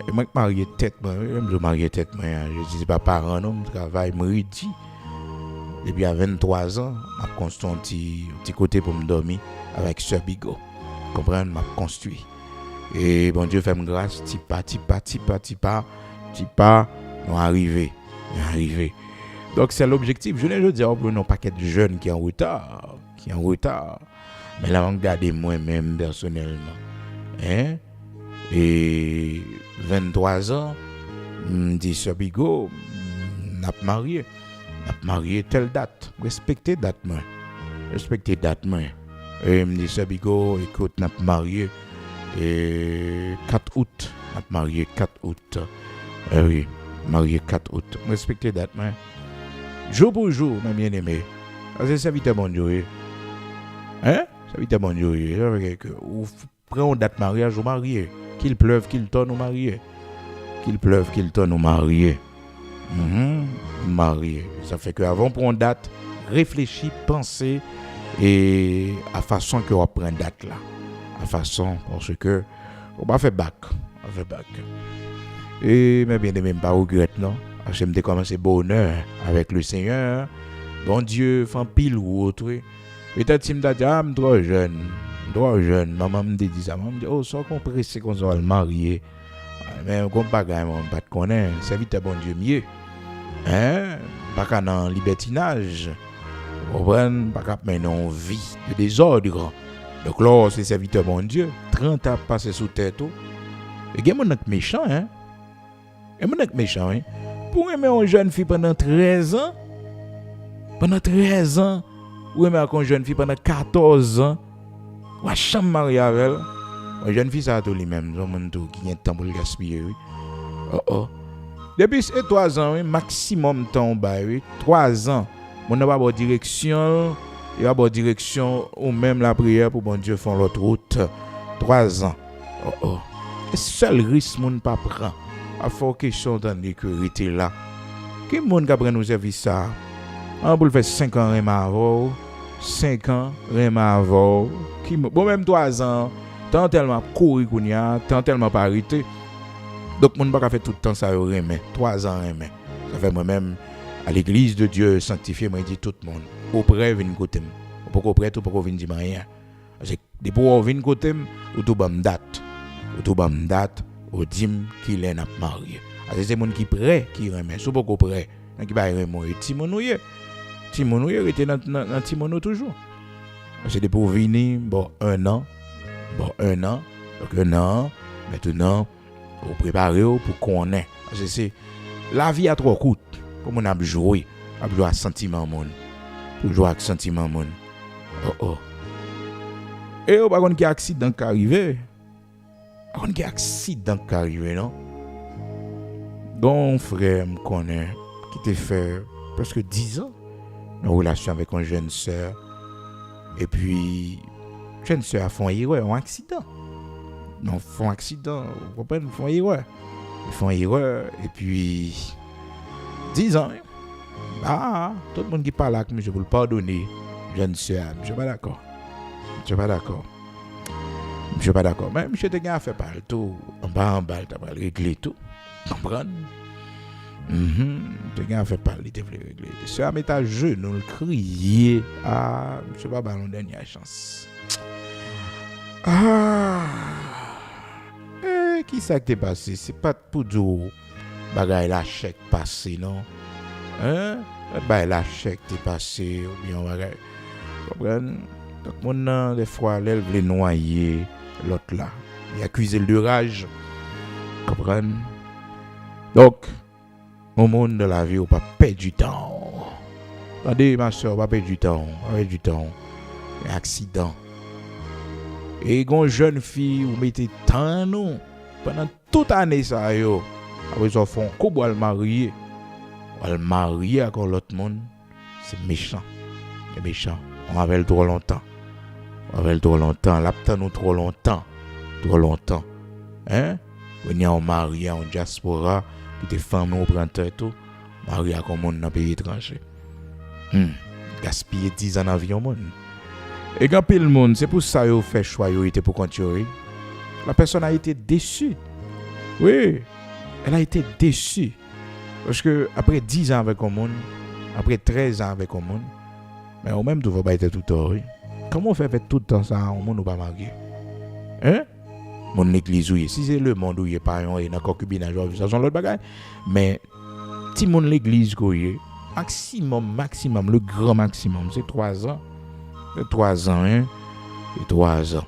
Je suis marié tête, je dis pas parent, je travaille, je dis. Depuis à 23 ans, je construis un petit côté pour me dormir avec Sœur Bigot. Comprendre, je construit. Et bon Dieu fait me grâce, petit pas, nous arrivé. Donc c'est l'objectif. Je ne veux dire pour un paquet de jeunes qui sont en retard. Mais là, on regarde moi-même personnellement. Et 23 ans, je me dis Sœur Bigot, n'a marié telle date. Respectez date moi. Et me dit Sœur Bigot, écoute, n'a marié et 4 août. Marié 4 août. Oui, marié 4 août. Respectez date moi. Jour pour jour, mes bien-aimés. C'est ça vite bon Dieu. Ça vite bon Dieu. Ou prend une date mariage ou marié. Qu'il pleuve, qu'il tonne ou marié. Marié. Ça fait que avant pour une date, réfléchis, pensez et à façon que on prend date là. À façon parce que on va faire bac. Et mais bien même pas regret non. J'aime de commencer bonheur avec le Seigneur. Bon Dieu, fan pile ou autre. Peut-être si me dit je suis trop jeune. Maman me dit ça, maman me dit oh ça qu'on pressé qu'on soit marié. Mais on pas gagne, on pas te connaît, c'est vite bon Dieu mieux. Pas qu'à dans libertinage. On pas qu'à mener une vie de désordre. Donc là, c'est serviteur bon Dieu. 30 ans passé sous tête. Et il y a mon méchant, Pour aimer une jeune fille pendant 13 ans, ou aimer une jeune fille pendant 14 ans, ou à chambre mariée avec elle. Une jeune fille, ça a tout lui-même, qui a un temps pour le gaspiller. Depuis 3 ans, maximum temps, 3 ans, on n'a pas de direction, il y a pas de direction, ou même la prière pour bon Dieu faire l'autre route. 3 ans. Le seul risque que mon pas prend, à faire question d'année que était là. Qui monde qui prend nous service ça? On peut faire 5 ans avant, 5 ans avant, qui bon même 3 ans, tant tellement courir qu'on y a, tant tellement pas arrêté. Donc mon pas fait tout le temps ça remet, 3 ans remet. Ça fait moi-même à l'église de Dieu sanctifié, moi dit tout le monde, auprès vinn côté. Ou pas auprès tout pas vinn dire rien. Parce que des pour vinn côté ou tout bam date. Ou dim qu'il est n'a marié. C'est monde qui prêt qui remet, sous pas prêt, qui va remet Timonouye était dans Timono toujours. C'est des pour venir 1 an. Donc 1 an, maintenant Vous préparez pour qu'on ait. Parce que c'est la vie a trop courte pour mon a jouer à sentiment monde. Pour jouer avec sentiment monde. Oh. Et au bagon qui accident qui arrivé. On qui accident qui arrivé non. Mon frère me connaît qui t'a fait presque 10 ans en relation avec une jeune sœur. Et puis jeune sœur a fait un accident. Non, font accident, vous comprenez, ils font erreur. Ils font erreur, et puis 10 ans. Tout le monde qui parle avec moi, je vous le pardonner, jeune sœur, je ne suis pas d'accord. Mais monsieur te a fait par tout, en bas, tu as réglé tout. Comprendre? Tu as fait parler, tu as réglé. Sœur, mais ta genou, le crier. Je ne sais pas, ballon dernière chance. Qui ça qui t'est passé? C'est pas pour dire bagay la chèque passé, non? Bagay la chèque t'est passé, ou bien bagay. Comprends? Donc, mon des fois, l'elle voulait noyer l'autre là. Il accusé de rage. Comprends? Donc, au monde de la vie, on pas perdre du temps. Attendez, ma soeur, on pas perdre du temps. Un accident. Et une jeune fille, vous mettez tant non. Pendant toute l'année, ça yo. Après, ils font couple, elle marier. Elle marier avec l'autre monde. C'est méchant. C'est méchant. On avait trop longtemps. L'aptan nous trop longtemps. Hein? On y a marié en diaspora. Puis des femmes nous prennent tout. Marié avec un monde dans le pays étranger. Gaspiller 10 ans en avion, monde. Et quand le monde, c'est pour ça qu'il fait choix, il était pour continuer. La personne a été déçue. Oui, elle a été déçue. Parce que après 10 ans avec un monde, après 13 ans avec un monde, mais au même, tu vas pas être tout le temps. Oui. Comment on fait tout le temps ça, un monde ou pas marié? Hein? Mon église, oui. Si c'est le monde où il n'y a pas un et dans concubinage, ça sont l'autre bagaille. Mais si mon l'église, maximum, le grand maximum, c'est 3 ans. 3 ans, hein? Et 3 ans.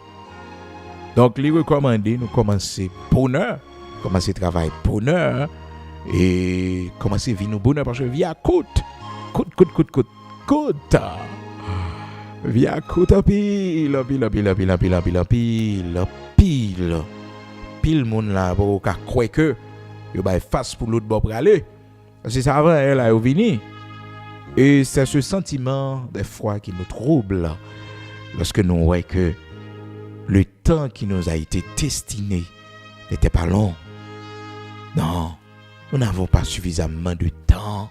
Donc, les recommandés, nous commencer bonheur, commencer travail bonheur, et commencer vivre bonheur parce que via coûte. Via coûte pile monde là pour croire que yo bay face pour l'autre bord pour aller. Parce que ça avant elle a venu. Et c'est ce sentiment des fois qui nous trouble lorsque nous voyons que le temps qui nous a été destiné n'était pas long. Non, nous n'avons pas suffisamment de temps.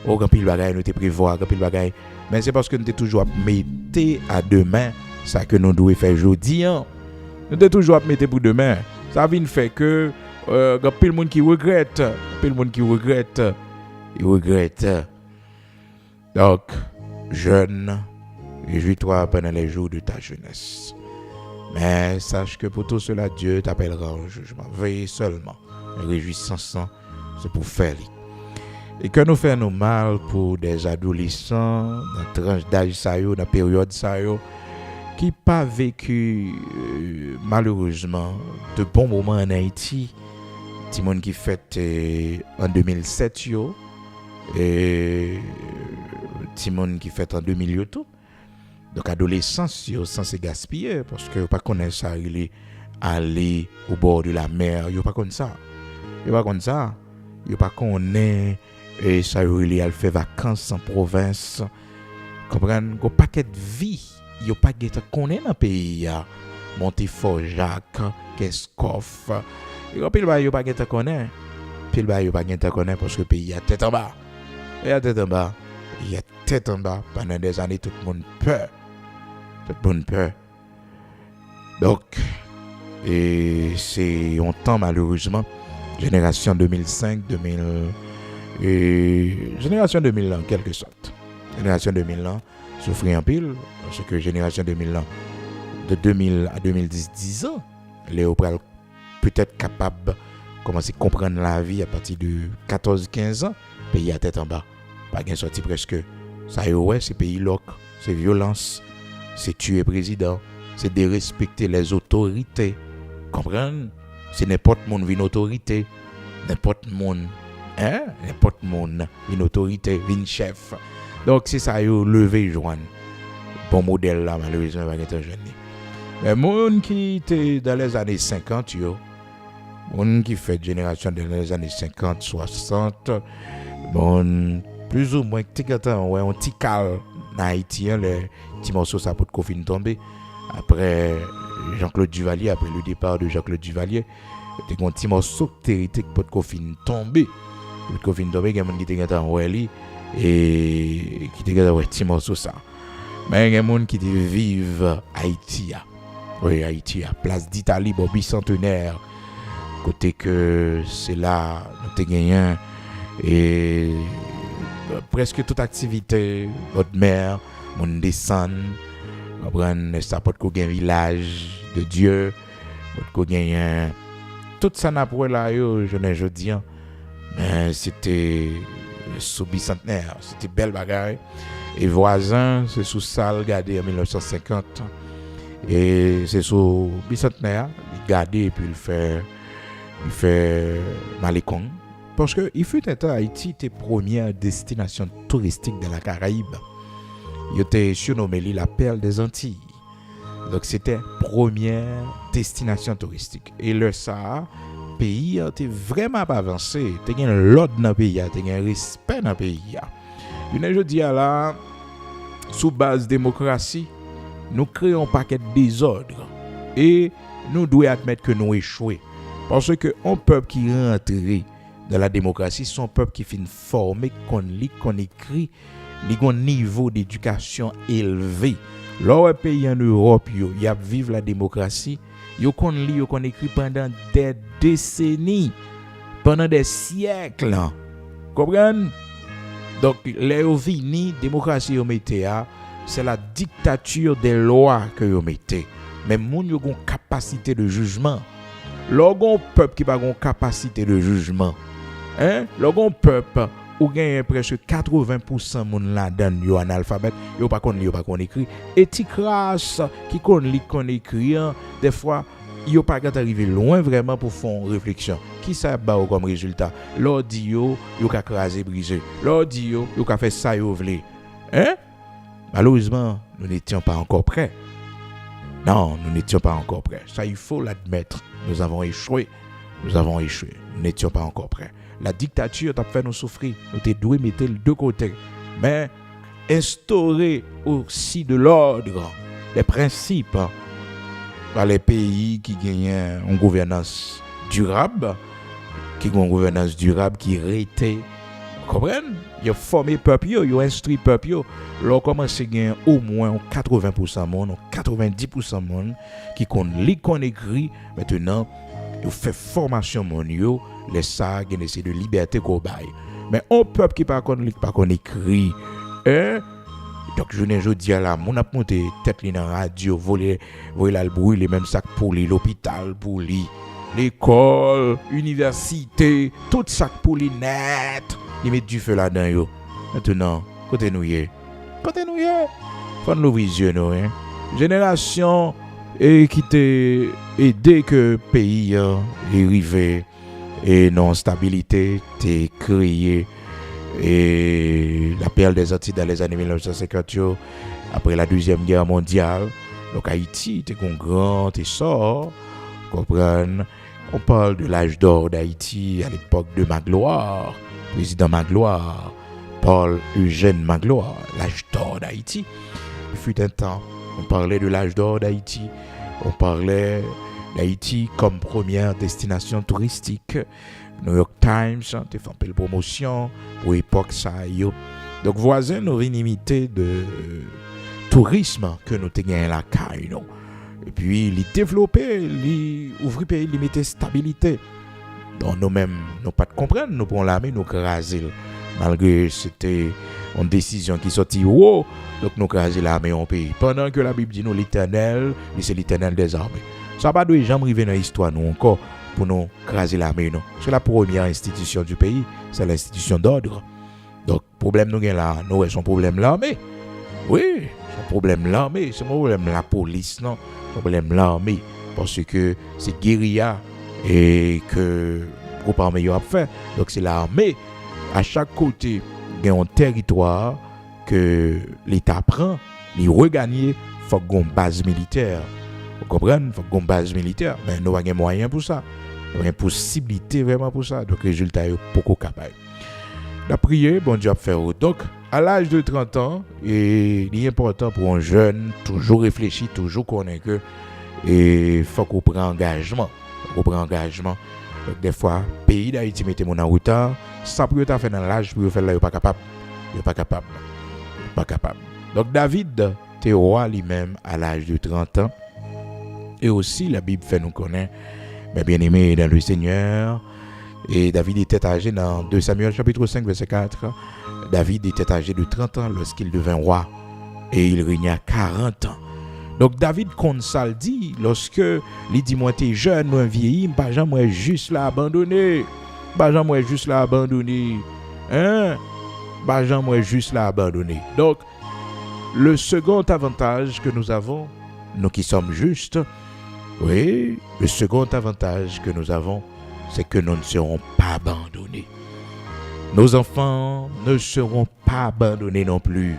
Oh, quand pile bagaille nous te prévoir, quand pile bagaille. Mais c'est parce que nous t'es toujours mettre à demain ça que nous devons faire aujourd'hui. Nous t'es toujours mettre pour demain. Ça vient faire que quand pile monde qui regrette, il regrette. Donc, jeune, réjouis-toi pendant les jours de ta jeunesse. Mais sache que pour tout cela, Dieu t'appellera au jugement. Veille seulement. Réjouissance, c'est pour faire. Et que nous faisons mal pour des adolescents, dans tranche d'âge, dans la période, qui n'ont pas vécu, malheureusement, de bons moments en Haïti. Des gens qui fêtent en 2007, et des gens qui fêtent en 2000, tout. Donc, adolescence, sans se gaspiller, parce que vous ne connaissez pas ça, il est aller au bord de la mer, vous ne connaissez pas ça. Vous ne connaissez pas et ça, il est fait vacances en province. Comprenez? Il y a un paquet de vie, il n'y a pas de connaître dans le pays. Montefort-Jacques, Kescoff. Il n'y a pas de connaître. Puis il n'y a pas de connaître parce que le pays a tête en bas. Il y a tête en bas. Pendant des années, tout le monde peur. Donc, et c'est un temps malheureusement, génération 2005, 2000, génération 2000 en quelque sorte. Génération 2000 ans souffrit en pile, parce que génération 2000 ans, de 2000 à 2010, 10 ans, Léo pral peut-être capable de commencer à comprendre la vie à partir de 14-15 ans, pays à tête en bas. Pas gain sorti presque. Ça y est, c'est pays loc, c'est violence. C'est tuer président, c'est dérespecter les autorités. Comprendre? c'est n'importe monde une autorité, n'importe monde n'importe monde une autorité, une chef. Donc c'est ça yo lever joindre. Bon modèle là malheureusement pas être jeune. Mais monde qui était dans les années 50 yo, monde qui fait génération dans les années 50, 60, bon plus ou moins ouais on petit cal en Haïti les petits morceaux ça pour confin tomber après Jean-Claude Duvalier, après le départ de Jean-Claude Duvalier, il y a un petit morceau qui pour confin tomber. Pour confin tomber, il y a des gens qui étaient en Wally et qui étaient en petit morceau ça. Mais il y a des gens qui vivent Haïti. Oui, Haïti, place d'Italie, bon bicentenaire. Côté que c'est là, nous avons gagné et presque toute activité, votre mère, mon descend. Comprendre ça peut qu'on gagne village de Dieu, peut qu'on gagne tout ça n'a pas là yo je dis mais c'était sous bicentenaire, c'était belle bagarre et voisin c'est sous ça regardé en 1950 et c'est sous bicentenaire il gardé et puis il fait malécon parce que il fut un temps Haïti était première destination touristique de la Caraïbe. Il était surnommé la perle des Antilles. Donc c'était première destination touristique. Et le Sahara, pays était vraiment pas avancé. Il y a l'ordre dans le pays, il y a un respect dans le pays. Je dis là, sous base démocratie, nous créons un paquet de désordre. Et nous devons admettre que nous échouons. Parce que un peuple qui rentre dans la démocratie, c'est un peuple qui finit formé, qu'on lit, qu'on écrit. Ils ont un niveau d'éducation élevé. Leur pays en Europe, ils vivent la démocratie. Ils ont écrit pendant des décennies, pendant des siècles. Comprenez? Donc, les vini, démocratie, c'est la dictature des lois que vous mettez. Mais moun yo gon capacité de jugement. Logon peuple qui pas gon capacité de jugement. Logon peuple ou gagne presque 80% moun la dan yo analphabète, yo pas kon écrit. Et ti crasse qui kon li kon écrit, des fois yo pas arrivé loin vraiment pour faire réflexion. Qui ça ba comme résultat? L'ordi yo ka craser briser. L'ordi yo ka fait ça yo vle. Malheureusement, nous n'étions pas encore prêts. Non, nous n'étions pas encore prêts. Ça, il faut l'admettre. Nous avons échoué. Nous n'étions pas encore prêts. La dictature t'a fait nous souffrir. Nous devons mettre les deux côtés. Mais instaurer aussi de l'ordre, des principes par les pays qui gagnent une gouvernance durable, qui rété. Vous comprenez? Ils ont formé le peuple, ils ont instruit le peuple. Ils commencent à gagner au moins 80% de monde, 90% de monde qui lit, qu'on écrit. Maintenant, ils font formation mondiale, les ça, ils essaient de liberté qu'on baille. Mais un peuple qui ne lit pas qu'on écrit, donc je dis à la mon a monté tête dans la radio, voler le bruit, les mêmes sacs pour l'hôpital, pour l'école, l'université, tout sac pour les net. Ils mettent du feu là-dedans. Yo. Maintenant, côté nous y est. Faut nous visionner. Hein. Génération qui t'a aidé que le pays est arrivé et non stabilité t'est créé et la perle des Antilles dans les années 1950 après la Deuxième Guerre mondiale. Donc Haïti était un grand essor. Comprendre. On parle de l'âge d'or d'Haïti à l'époque de Magloire. Président Magloire, Paul Eugène Magloire, l'âge d'or d'Haïti. Il fut un temps, on parlait de l'âge d'or d'Haïti, on parlait d'Haïti comme première destination touristique. New York Times a fait un peu de promotion pour l'époque ça. Donc voisin nous une imité de tourisme que nous avons la caille. Et puis il développait, il ouvrit pays, il mettait stabilité. Donc nous-mêmes, nous pas de comprendre, nous prenons l'armée, nous craser. Malgré c'était une décision qui sortit haut, donc nous craser l'armée en pays. Pendant que la Bible dit nous l'Éternel, c'est l'Éternel des armées. Ça va pas jamais arriver dans l'histoire nous encore pour nous craser l'armée non. C'est la première institution du pays, c'est l'institution d'ordre. Donc problème nous gain là, nous son problème l'armée. Oui, son problème l'armée, c'est mon problème la police non, son problème l'armée parce que c'est guérilla. et que groupe armé a fait. Donc c'est l'armée à chaque côté il y a un territoire que l'État prend, il regagner, faut qu'on ait une base militaire. Vous comprenez? Faut qu'on ait une base militaire, mais nous avons des moyens pour ça. Nous avons une possibilité vraiment pour ça. Donc résultat est beaucoup capable. La prière, bon Dieu a fait. Donc à l'âge de 30 ans, et il est important pour un jeune toujours réfléchir, toujours connaître que et faut qu'on prenne engagement. Donc, des fois, pays d'Haïti mettez mon en retard, ça pour faire dans l'âge pour faire là, il pas capable. Pas capable. Donc David était roi lui-même à l'âge de 30 ans. Et aussi la Bible fait nous connaître, mais bien aimé dans le Seigneur. Et David était âgé dans 2 Samuel chapitre 5 verset 4. David était âgé de 30 ans lorsqu'il devint roi et il régna 40 ans. Donc David compte ça le dit lorsque il dit moi t'es jeune, moi vieilli, pas jamais moi juste là abandonné. Pas jamais moi juste là abandonné. Hein? Pas jamais moi juste là abandonné. Donc le second avantage que nous avons, nous qui sommes justes, oui, le second avantage que nous avons, c'est que nous ne serons pas abandonnés. Nos enfants ne seront pas abandonnés non plus.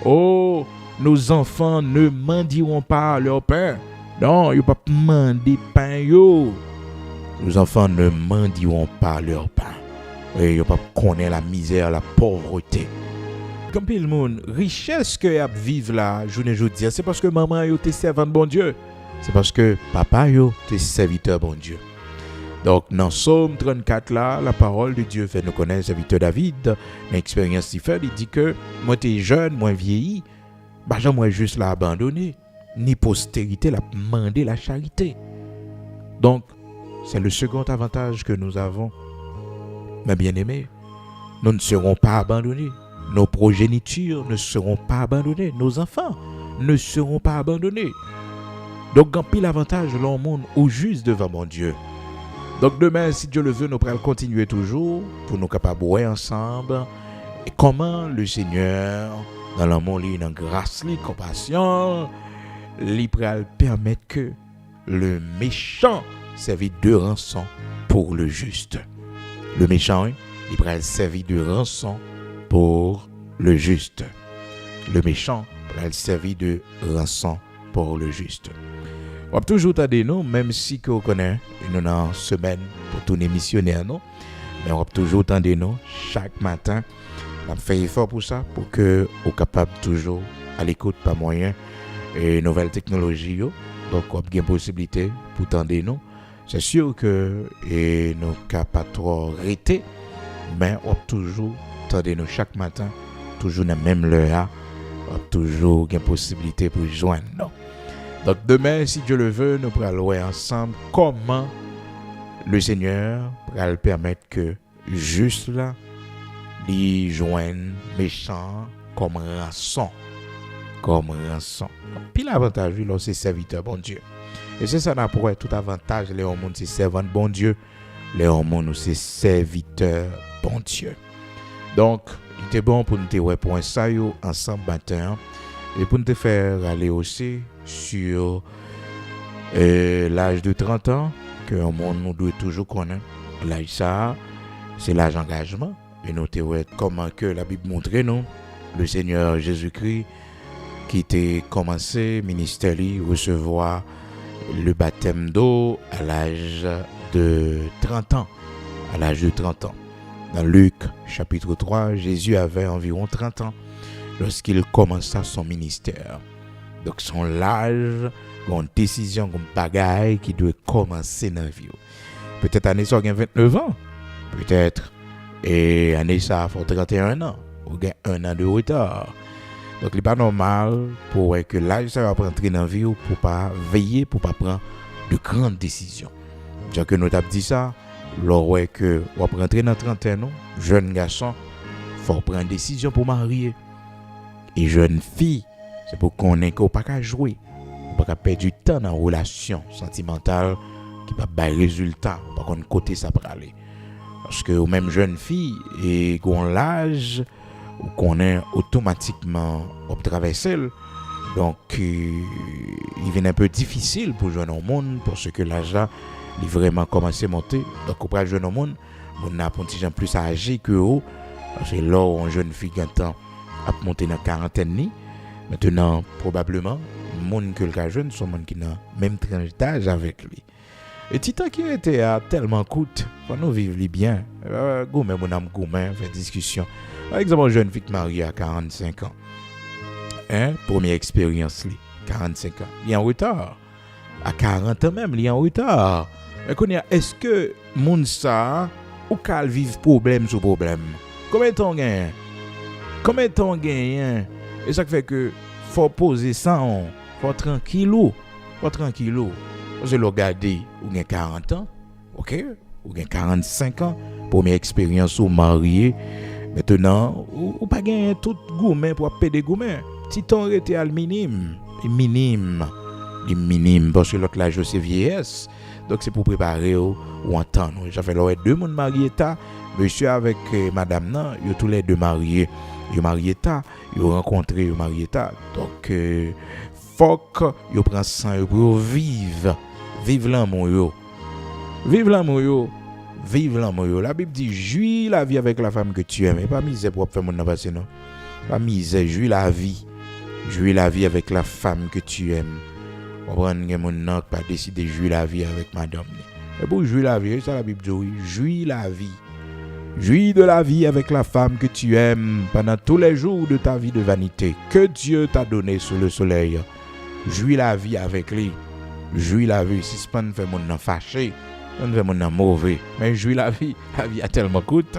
Oh, nos enfants ne mendieront pas leur pain. Non, ils ne vont pas demander pain. Yo. Nos enfants ne mendieront pas leur pain. Ils ne vont pas connaître la misère, la pauvreté. Comme tout le monde, richesse que y a vivre là, journée aujourd'hui, c'est parce que maman yo te servant bon Dieu. C'est parce que papa yo te serviteur bon Dieu. Donc dans Psaume 34 là, la parole de Dieu fait nous connaître serviteur David, l'expérience il fait, il dit que moi t'es jeune, moi vieilli, bah moi juste là abandonné, ni postérité l'a demandé la charité. Donc c'est le second avantage que nous avons. Mes bien-aimés, nous ne serons pas abandonnés. Nos progénitures ne seront pas abandonnées. Nos enfants ne seront pas abandonnés. Donc, il y a pile avantage dans le monde au juste devant mon Dieu. Donc, demain, si Dieu le veut, nous pourrons continuer toujours pour nous capables de voir ensemble et comment le Seigneur, dans l'amour, dans la grâce, la compassion, il pourra permettre que le méchant serve de rançon pour le juste. Le méchant, il pourra servir de rançon pour le juste. Le méchant pourra servir de rançon pour le juste. On va toujours t'aider nous, même si que vous connaissez une semaine pour tourner missionnaire, non? Mais on va toujours t'aider nous chaque matin. On fait effort pour ça, pour que vous capable toujours à l'écoute par moyen et nouvelles technologies. Donc, on a une possibilité pour t'aider nous. C'est sûr que nous capables trop arrêter, mais on a toujours t'aider nous chaque matin, toujours dans la même heure, on a toujours une possibilité pour joindre nous. Donc demain, si Dieu le veut, nous pourrons voir ensemble comment le Seigneur pourra permettre que juste là, les joignent méchants comme rançon. Puis l'avantage, c'est serviteur bon Dieu. Et c'est ça, pour tout avantage, les hommes, c'est servant bon Dieu. Les hommes, c'est serviteur bon Dieu. Donc, il était bon pour nous te pour ça ensemble matin et pour nous te faire aller aussi sur l'âge de 30 ans que le monde nous doit toujours connaître. L'âge ça, c'est l'âge d'engagement. Et nous te comment que la Bible montre nous, le Seigneur Jésus-Christ qui était commencé ministère recevoir le baptême d'eau à l'âge de 30 ans. À l'âge de 30 ans. Dans Luc chapitre 3, Jésus avait environ 30 ans lorsqu'il commença son ministère. Donc son l'âge, une décision, une bagaille qui doit commencer dans la vie. Peut-être année ça 29 ans, peut-être et année ça faut 31 ans, ou gain 1 an de retard. Donc il n'est pas normal pour que l'âge ça va rentrer dans la vie pour pas veiller, pour pas prendre de grandes décisions. Déjà que nous avons dit ça, lorsque que on va rentrer dans 31 ans, jeune garçon, faut prendre une décision pour marier. Et jeune fille, c'est pour qu'on ait pas qu'à jouer, pas qu'à perdre du temps dans une relation sentimentale qui va pas de résultat, pas qu'on côté ça pour aller. Parce que même jeune fille et qu'on l'âge ou qu'on est automatiquement traversé, donc il devient un peu difficile pour jouer au monde parce que l'âge là il vraiment commencé à monter. Donc, on prend jeune monde, on a un petit gens plus âgé que eux. Parce que là, une jeune fille qui a monté dans la quarantaine ni. Maintenant, probablement, monde que le jeune sont monde qui n'a même tranche d'âge avec lui. Et Titan qui était tellement coûte, pour nous vivre bien. Gourmet, mon âme gourmet, fait discussion. Par exemple, une jeune fille mariée à 45 ans. Première expérience, 45 ans. Il est en retard. À 40 ans même, il est en retard. Mais est-ce que moun ça ou qu'elle vive problème sur problème? Combien de temps gagne? Combien de temps gagne? Et ça fait que faut poser ça, faut tranquillou. Faut tranquillou. Parce que le regarder, ou gagne 40 ans, OK? Ou gagne 45 ans, première expérience ou marié. Maintenant, ou pas gagner tout gourmet pour payer gourmet. Si ton était al minime, minime, parce que l'autre l'âge c'est vieillesse. Donc c'est pour préparer ou entendre. J'ai fait là deux monde mariés ta, monsieur avec madame nan, yo tous les deux mariés. Yo marié ta, yo rencontré yo marié ta. Donc faut que yo prend sang pour vivre l'amour yo. Vive l'amour yo. Vive l'amour yo. La Bible dit jouis la vie avec la femme que tu aimes. Et pas misère pour faire mon passer non. Pas misère, jouis la vie. Jouis la vie avec la femme que tu aimes. On prend mon nom pas décider jouir la vie avec madame. Et pour jouir la vie, ça la Bible dit oui, jouis la vie. Jouis de la vie avec la femme que tu aimes pendant tous les jours de ta vie de vanité que Dieu t'a donné sous le soleil. Jouis la vie avec lui. Jouis la vie. Si c'est pas nous fait mon nom fâché, on fait mon nom mauvais. Mais jouis la vie a tellement coûte.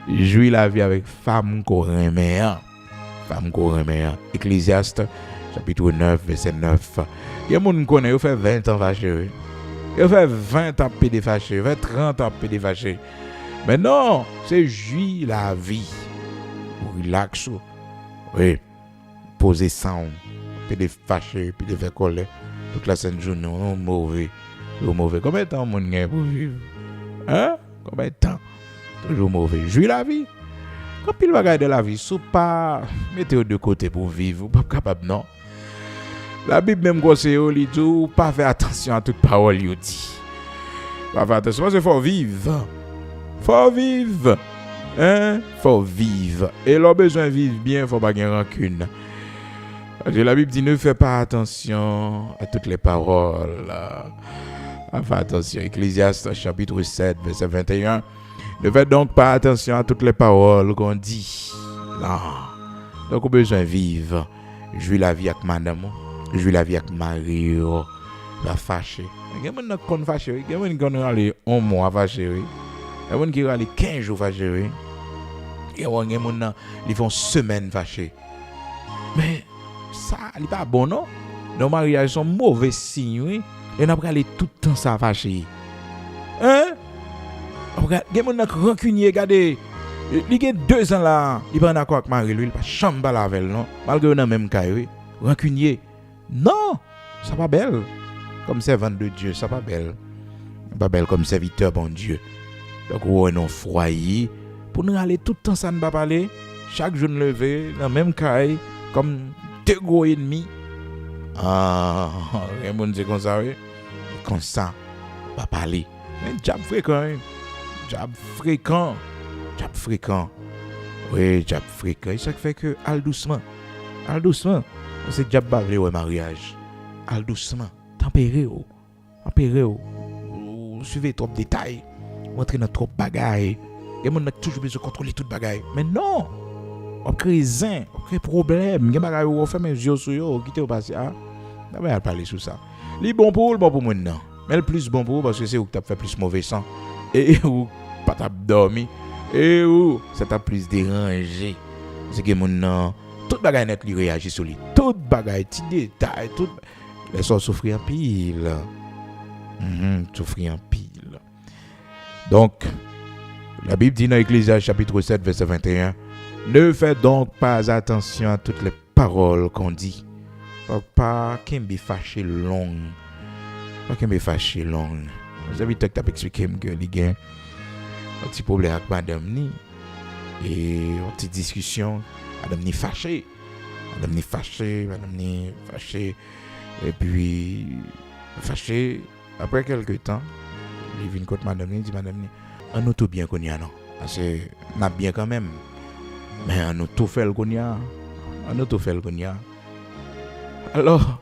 Jouis la vie avec femme qu'on remet. Femme qu'on remet. Ecclésiaste chapitre 9 verset 9. Il y a des gens qui connaissent, ils font 20 ans fâché. Ils font 20 ans pédé fâché, 30 ans pédé fâché. Mais non, c'est jouir la vie. Relax. Oui. Poser ça. Pédé fâché, pédé faire colère. Toute la sainte journée, on est mauvais. Mauvais. Combien de temps mon gars pour vivre? Hein? Combien de temps? Toujours mauvais. Jouir la vie. Quand il va garder la vie, sous pas mettez de côté pour vivre, vous pas capable non. La Bible même conseille au lit tout, pas faire attention à toute parole il dit. Pas faire attention parce qu'il faut vivre. Faut vivre. Hein? Faut vivre. Et l'on besoin de vivre bien, faut pas gagner rancune. Parce que la Bible dit ne fais pas attention à toutes les paroles. Fais attention. Ecclésiaste chapitre 7 verset 21. Ne faites donc pas attention à toutes les paroles qu'on dit. Non. Donc, on a besoin de vivre. Jouir la vie avec madame. Jouir la vie avec Mario. La fâché. Il y a des gens qui sont fâchés. Il y a des gens qui ont un mois fâchés. Il y a des gens qui ont 15 jours fâchés. Il y a des gens qui font une semaine fâchés. Mais ça, ce n'est pas bon, non? Nos mariages sont mauvais signes. Et on a pris tout le temps ça fâché. Hein? Regarde, il y a des gens qui sont rancuniers, regardez. Il y a 2 ans là, il n'est pas d'accord avec Marie, lui, il n'est pas chambre la veille, non? Malgré qu'on a même cas, oui. Rancunier. Non, ça pas belle. Comme servante de Dieu, ça pas belle. Pas belle comme serviteur, bon Dieu. Donc, on est en foyer. Pour nous aller tout le temps, ça ne va pas parler. Chaque jour levé, dans le même cas, comme 2 gros ennemis. Ah, il y a des gens qui comme ça, oui. Comme ça, pas parler. Mais job fréquent, job fréquent. Job fréquent. Oui, job fréquent. Et ça fait que, al doucement. Al doucement. C'est job bavé au mariage. Al doucement. Tempérez. Tempérez. Suivez trop de détails. Entrez dans trop de bagailles. Et on a toujours besoin de contrôler toute bagaille. Mais non. On crée zin. On crée problème. Il y a des bagailles où on fait mes yeux sur eux. Quittez au passé. On va parler sur ça. Les bon pour moi non. Mais le plus bon pour parce que c'est où tu as fait plus mauvais sang. Et où pas t'as dormi. Et où ça t'a plus dérangé. C'est que mon nom, toute bagaille net lui réagit sur lui. Toute bagaille, petit détail, tout les gens souffrent en pile. Souffrent en pile. Donc, la Bible dit dans Ecclésiaste chapitre 7 verset 21, ne faites donc pas attention à toutes les paroles qu'on dit. Pas qu'il me fâché long. Pas qu'il me fâché long. Vous avez peut-être expliqué que les gars un petit problème avec madame ni et une petite discussion madame ni fâché et puis fâché Après quelques temps, il vient contre madame, il dit madame, on nous tout bien qu'on y a non. Parce que n'a bien quand même. Mais on nous tout fait le qu'on y a. On nous tout fait le qu'on y a. Alors,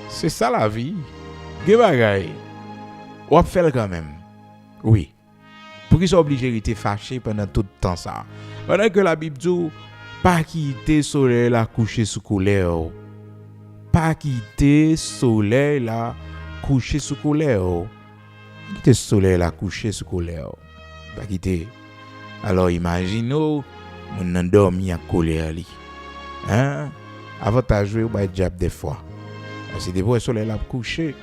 c'est ça la vie. Ge bagay. On fait le quand même. Oui. Pour qu'ils soient obligés de rester fâchés pendant tout le temps ça. Pendant que la Bible dit pas quitter soleil la coucher sous couleur. Pas quitter soleil la coucher sous couleur. Quitter soleil la coucher sous couleur. Pas quitter. Alors imaginez mon endormi à colère li. Hein? Avant de jouer au diable des fois. Parce que des fois le soleil la coucher,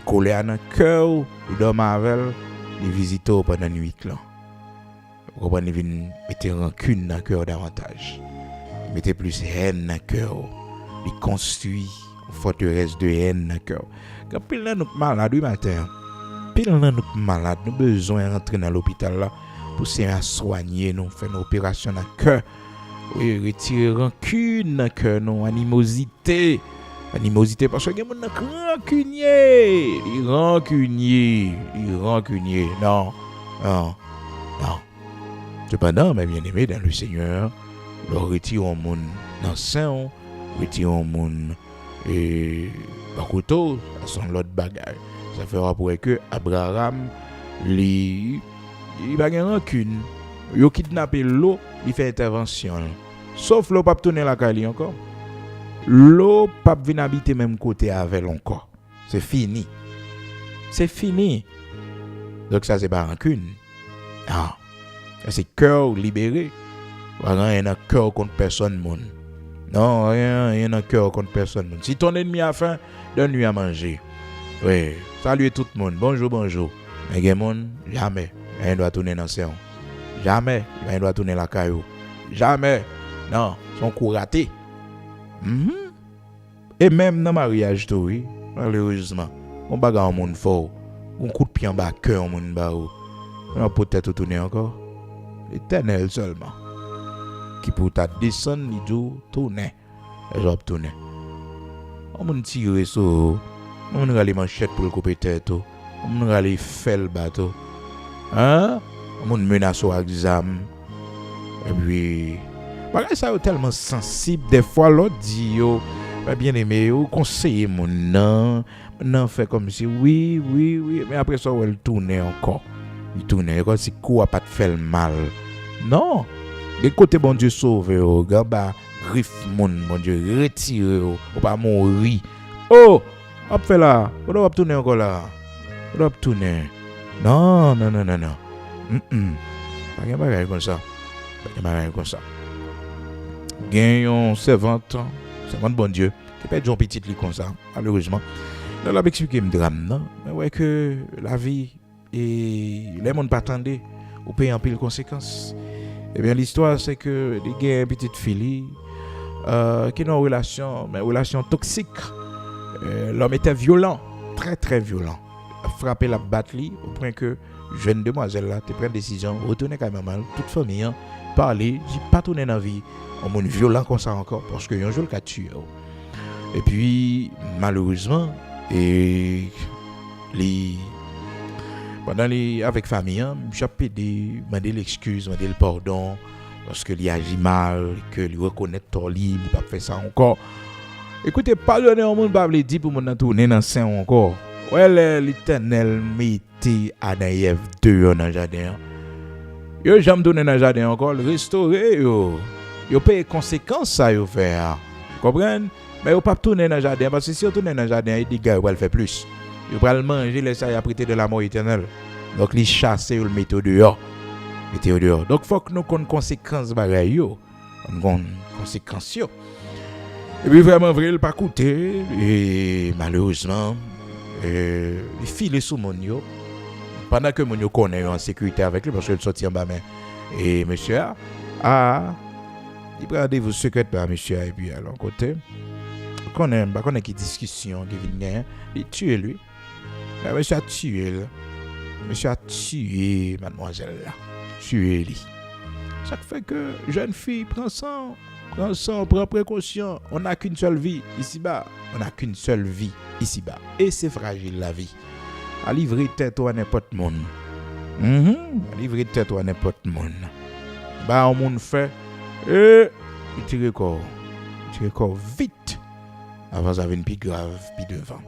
colère dans cœur, ou dormir avec, il visite pendant la nuit là. Vous comprenez, il mettre rancune dans le cœur davantage. Il mettait plus haine dans le cœur. Il construit une forteresse de haine dans le cœur. Quand pile là nous malade oui matin. Pile là nous malade, nous besoin rentrer dans l'hôpital là pour se soigner, nous faire une opération dans le cœur. Oui, retirer rancune dans le cœur, non animosité. Animosité parce que il y a des rancunier. Non. Cependant, mes bien-aimés dans le Seigneur, le retire au monde dans saint, retire au monde et par couteau, ça sont l'autre bagage. Ça fera pour que Abraham il va gagner rancune. Il kidnappé l'eau, il fait intervention. Sauf l'eau pas tourner la caille encore. L'eau pas venir habiter même côté avec encore. C'est fini. Donc ça c'est pas rancune. Ah. C'est cœur libéré. Rien n'a cœur contre personne monde. Non, rien n'a cœur contre personne monde. Si ton ennemi a faim, donne-lui à manger. Oui, salut tout le monde. Bonjour. Mais il monde jamais rien doit tourner dans séance. Jamais rien doit tourner la caillou. Jamais. Non, son coup raté. Et même dans le mariage, oui, malheureusement, on bagarre au monde fort. On coup de pied en bas, cœur au monde bas. On peut-être tourner encore. L'Éternel seulement. Qui peut descendre, il dit tourner. Et je vais tourner. On va tirer ça. On va aller manchette pour le couper tête. On va aller faire le bateau. Hein? On va menacer avec des âmes. Et puis, ça est tellement sensible. Des fois, l'autre dit, bien aimé, conseiller mon nom. Non, fait comme si, oui. Mais après ça, elle tourne encore. Il tourne comme si quoi pas te faire mal. Non. De côté, bon Dieu sauve, gaba, griffe mon Dieu, retire, ou pas mourir. Oh, hop, fait là. On doit tourner encore là. On doit tourner. Non. Pas de bagage comme ça. Gagnons servante bon Dieu, qui peut être un petit lit comme ça, malheureusement. Là, on expliqué me drame, non? Mais ouais, que la vie, et les gens pas attendent, ou payer en pile conséquences. Eh bien, l'histoire, c'est que il y a une petite fille qui est en relation, mais relation toxique. L'homme était violent, très très violent. Il a frappé la batterie au point que jeune demoiselle là, tu prends une décision, retourner quand même mal, toute famille, parler, j'ai pas tourné dans la vie, on monde violent comme ça encore, parce qu'il y a un jour qui a tué. Et puis, malheureusement, avec famille, j'ai demandé l'excuse, demandé le pardon, parce qu'il agit mal, qu'il reconnaît ton lit, il ne pas faire ça encore. Écoutez, pardonnez au monde, pas le dire pour mon tourner dans saint encore. Ouais, l'Éternel mettait Adam et Ève deux dans le jardin. Yo jamais donné dans le jardin encore, le restaurer yo paye conséquences ça yo faire. Comprenez? Mais yo pas tourner dans le jardin parce que si on tourne dans le jardin, il dit gars va le faire plus. Yo va le manger les ça y a prêté de la mort éternelle. Donc les chasser ou le mettre dehors. Donc faut que nous connaissons conséquences bagay yo. On conséquences yo. Et puis vraiment vrai il pas coûter et malheureusement il file sous mon yo. Pendant que mon yo connaît en sécurité avec lui parce qu'il sorti en bas mais et monsieur il prend rendez-vous secret par monsieur et puis à l'autre côté connaît qui discussion qui vient il tue lui. Monsieur a tué mademoiselle là. Tué lui. Ça fait que jeune fille prend précaution. On n'a qu'une seule vie ici-bas. Et c'est fragile la vie. à livrer tête à n'importe monde. À livrer tête à n'importe monde. Bah, on monde fait, il tire corps vite. Avant, ça vient plus grave, plus devant.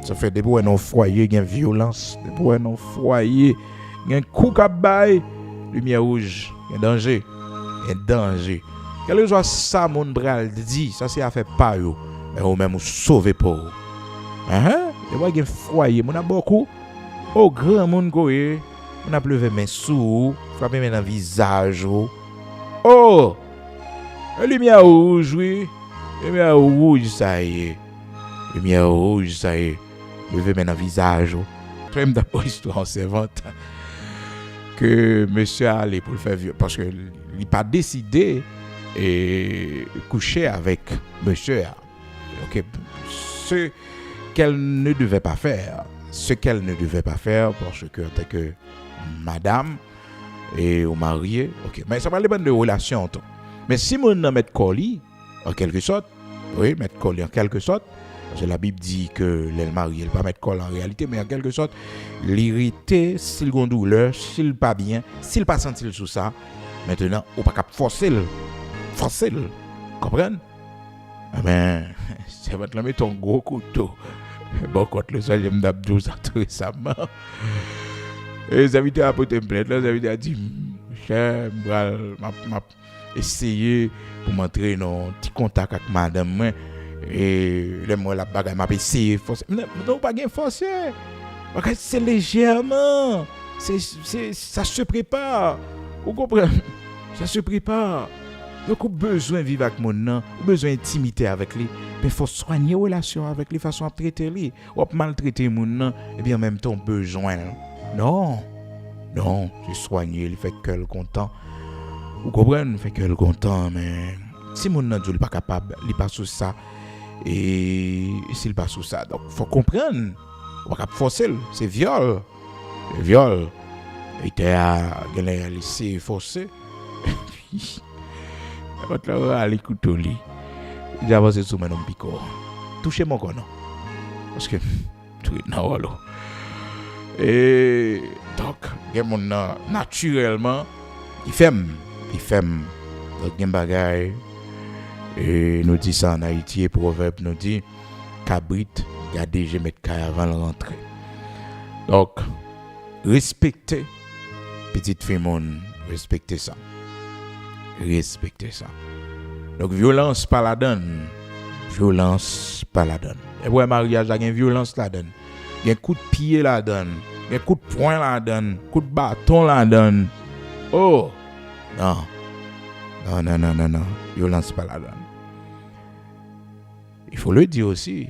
Ça fait des fois dans foyer, il y a violence. Des fois dans foyer, il y a un coup qui baille, lumière rouge, il y a danger. Quel que soit ça, mon bral dit, ça c'est affaire pas yo. Mais ou même sauver pour vous. Des fois, il y a un foyer, mon a beaucoup. Au grand monde, on a pleuvé mes sous, frappé mes dans le visage. Oh! Lumière rouge, oui. Lumière rouge, ça y est. Lumière rouge, ça y est. Levé maintenant visage. Même d'abord histoire servante que monsieur allait pour le faire vieux parce que il n'a pas décidé et coucher avec monsieur. Ok, ce qu'elle ne devait pas faire, parce que en tant que madame et au marié, ok, mais ça va dépendre de relation. Mais si mon nom met colis en quelque sorte, oui, mettre colis en quelque sorte. Parce que la Bible dit que les mariés, elle ne pas mettre col en réalité, mais en quelque sorte, l'irrité, s'il a une douleur, s'il pas bien, s'il pas senti sous ça, maintenant, on ne peut pas forcer le. Comprenez? Eh bien, ça va te mettre un gros couteau. Bon, quand le soir, j'aime d'abdou, ça tout récemment. Et les invités à porter une plainte, les invités à dire, cher, m'a essayé pour m'entrer dans un petit contact avec madame. Et les mots la bagarre m'a essayé forcer. Non, pas gain forcer. C'est légèrement. Ça se prépare. Vous comprenez? Ça se prépare. Donc, on a besoin de vivre avec mon nom, on a besoin d'intimité avec lui. Mais il faut soigner la relation avec lui, façon à traiter lui. On peut maltraiter mon nom, et bien en même temps, besoin. Non, c'est soigner, il fait que le content. Vous comprenez? Il fait que le content, mais si mon nom n'est pas capable, il passe sur ça. Et s'il passe sous ça, donc faut comprendre, on va pas forcer, c'est viol. Il était à laisser forcer. Quand là à l'écoute au lit, j'ai avancé sur mon pico. Touchez mon corps, parce que tout est dans l'eau. Et donc, mon naturellement, il fait, donc il bagaille. Et nous dit ça en Haïti, et proverbe nous dit cabrit, gardez, je mets avant de rentrer. Donc, respectez, petite fille, respectez ça. Donc, violence pas la donne. Et ouais, mariage, il y a une violence la donne. Il y a un coup de pied la donne. Il y a un coup de poing la donne. Un coup de bâton la donne. Oh! Non. Violence pas la donne. Il faut le dire aussi.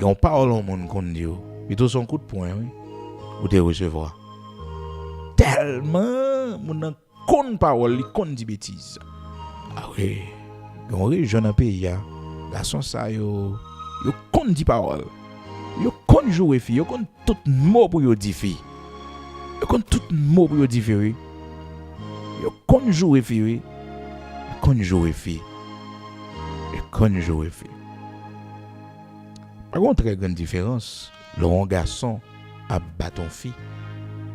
On parle au monde qu'on dit. Plutôt son coup de poing, oui. Ou de recevoir. Tellement, mon con parole, il con dit bêtises. Ah oui. On région dans pays, garçon ça yo con dit parole. Yo con jouer fille, yo con tout mot pour yo dire fille. Yo con tout mot pour yo dire fille. Yo con jouer fille. Par contre, très grande différence, le garçon a battu une fille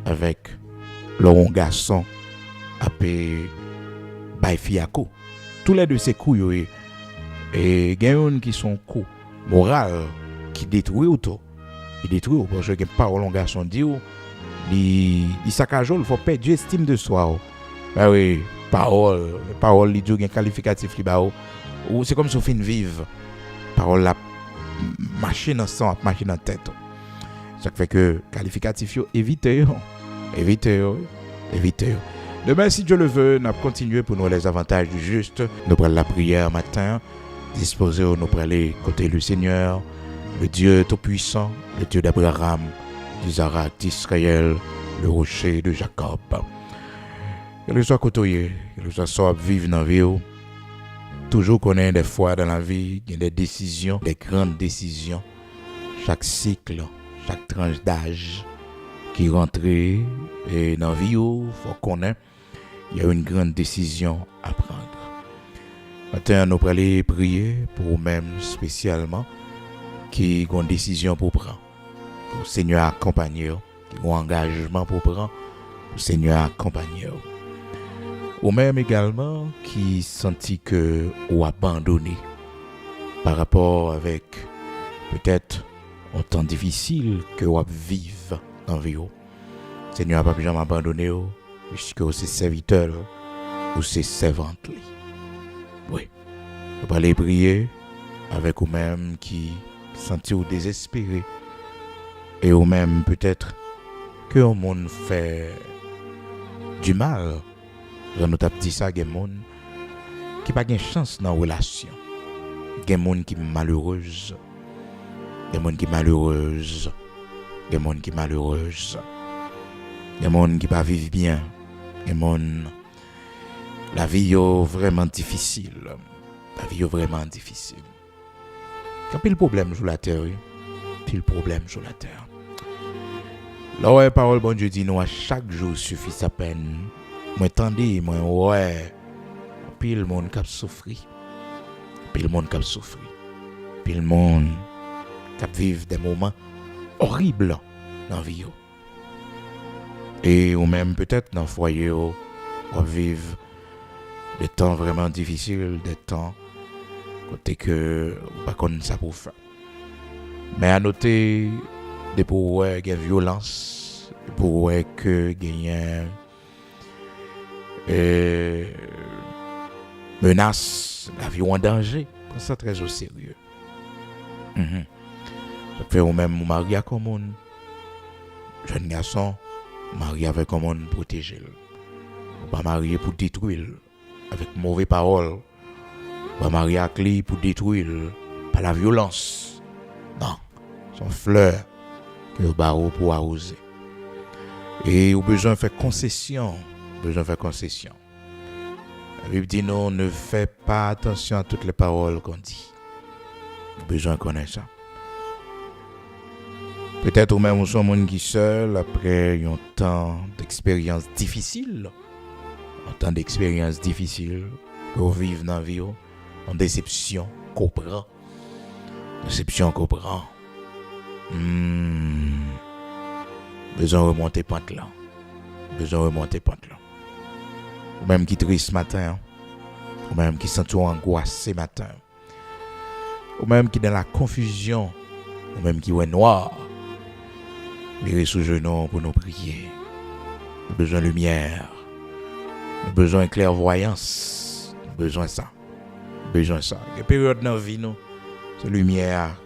avec le garçon a bay fille à coup. Tous les deux ces coups et gagne qui sont coups moral qui détruit auto. Il détruit parce que parole un garçon dit il saccage, il faut perdre estime de soi. Ben oui, parole li dit un qualificatif li ba ou c'est comme si on fin vive. Parole la machine en sang, machine en tête. Ça fait que qualificatif yo évitez. Demain, si Dieu le veut, nous allons continuer pour nous les avantages du juste. Nous prenons la prière matin, disposer, nous prenons les côtés du Seigneur, le Dieu Tout-Puissant, le Dieu d'Abraham, d'Isaac, d'Israël, le rocher de Jacob. Quel que soit côté, quel que soit vivre dans la vie, toujours connaît des fois dans la vie, il y a des décisions, des grandes décisions. Chaque cycle, chaque tranche d'âge qui rentre et dans la vie, il faut connaître. Il y a une grande décision à prendre. Maintenant, nous allons prier pour vous-même spécialement qui ont une décision pour prendre. Le Seigneur accompagne, qui ont un engagement pour prendre, le Seigneur accompagne. Ou même également qui sentit que ou abandonné par rapport avec peut-être un temps difficile que vous vivez dans la vie. Le Seigneur n'a pas jamais abandonné, puisque c'est serviteur ou c'est servante. Oui, vous allez prier avec vous-même qui sentit ou désespéré et vous-même peut-être que le monde fait du mal. Je nous tape dit ça, il y a des gens qui n'ont pas de chance dans la relation. Il y a des gens qui sont malheureux. Il y a des gens qui sont malheureux. Il y a des gens qui sont malheureux. Il y a des gens qui ne vivent pas bien. Il y a des gens... La vie est vraiment difficile. La vie est vraiment difficile. Il y a pile problème sur la terre. Pile problème sur la terre. Là où la parole bon Dieu dit nous à chaque jour suffit sa peine. Moi tendez, moi ouais. Pile monde qui a souffri. Pile monde qui a souffri. Pile monde qui vivre des moments horribles dans la vie. Et ou même peut-être dans le foyer, on vivre des temps vraiment difficiles, des temps côté que pas connaît ça pour faire. Mais à noter des pour qu'il y a violence, pour que il y a menace, la vie en danger. Prends ça très au sérieux. Ça fait ou même marié comme un jeune garçon, marié avec un monde protégé. Pas marié pour détruire avec mauvaise parole. Pas marié avec lui pour détruire par la violence. Non, son fleur que le barreau pour arroser. Et au besoin de faire concession. La Bible dit non, ne fais pas attention à toutes les paroles qu'on dit. Au besoin de connaître ça. Peut-être ou même nous sommes un monde qui seul après un temps d'expérience difficile. Un temps d'expérience difficile qu'on vive dans la vie. En déception qu'on prend. Besoin de remonter pente là. Ou même qui triste matin. Ou même qui sent angoissé matin. Ou même qui dans la confusion. Ou même qui est noir. Virer sous genou pour nous prier. Nous avons besoin de lumière. Nous avons besoin de clairvoyance. Nous avons besoin de ça. Il y a une période dans la vie, c'est la lumière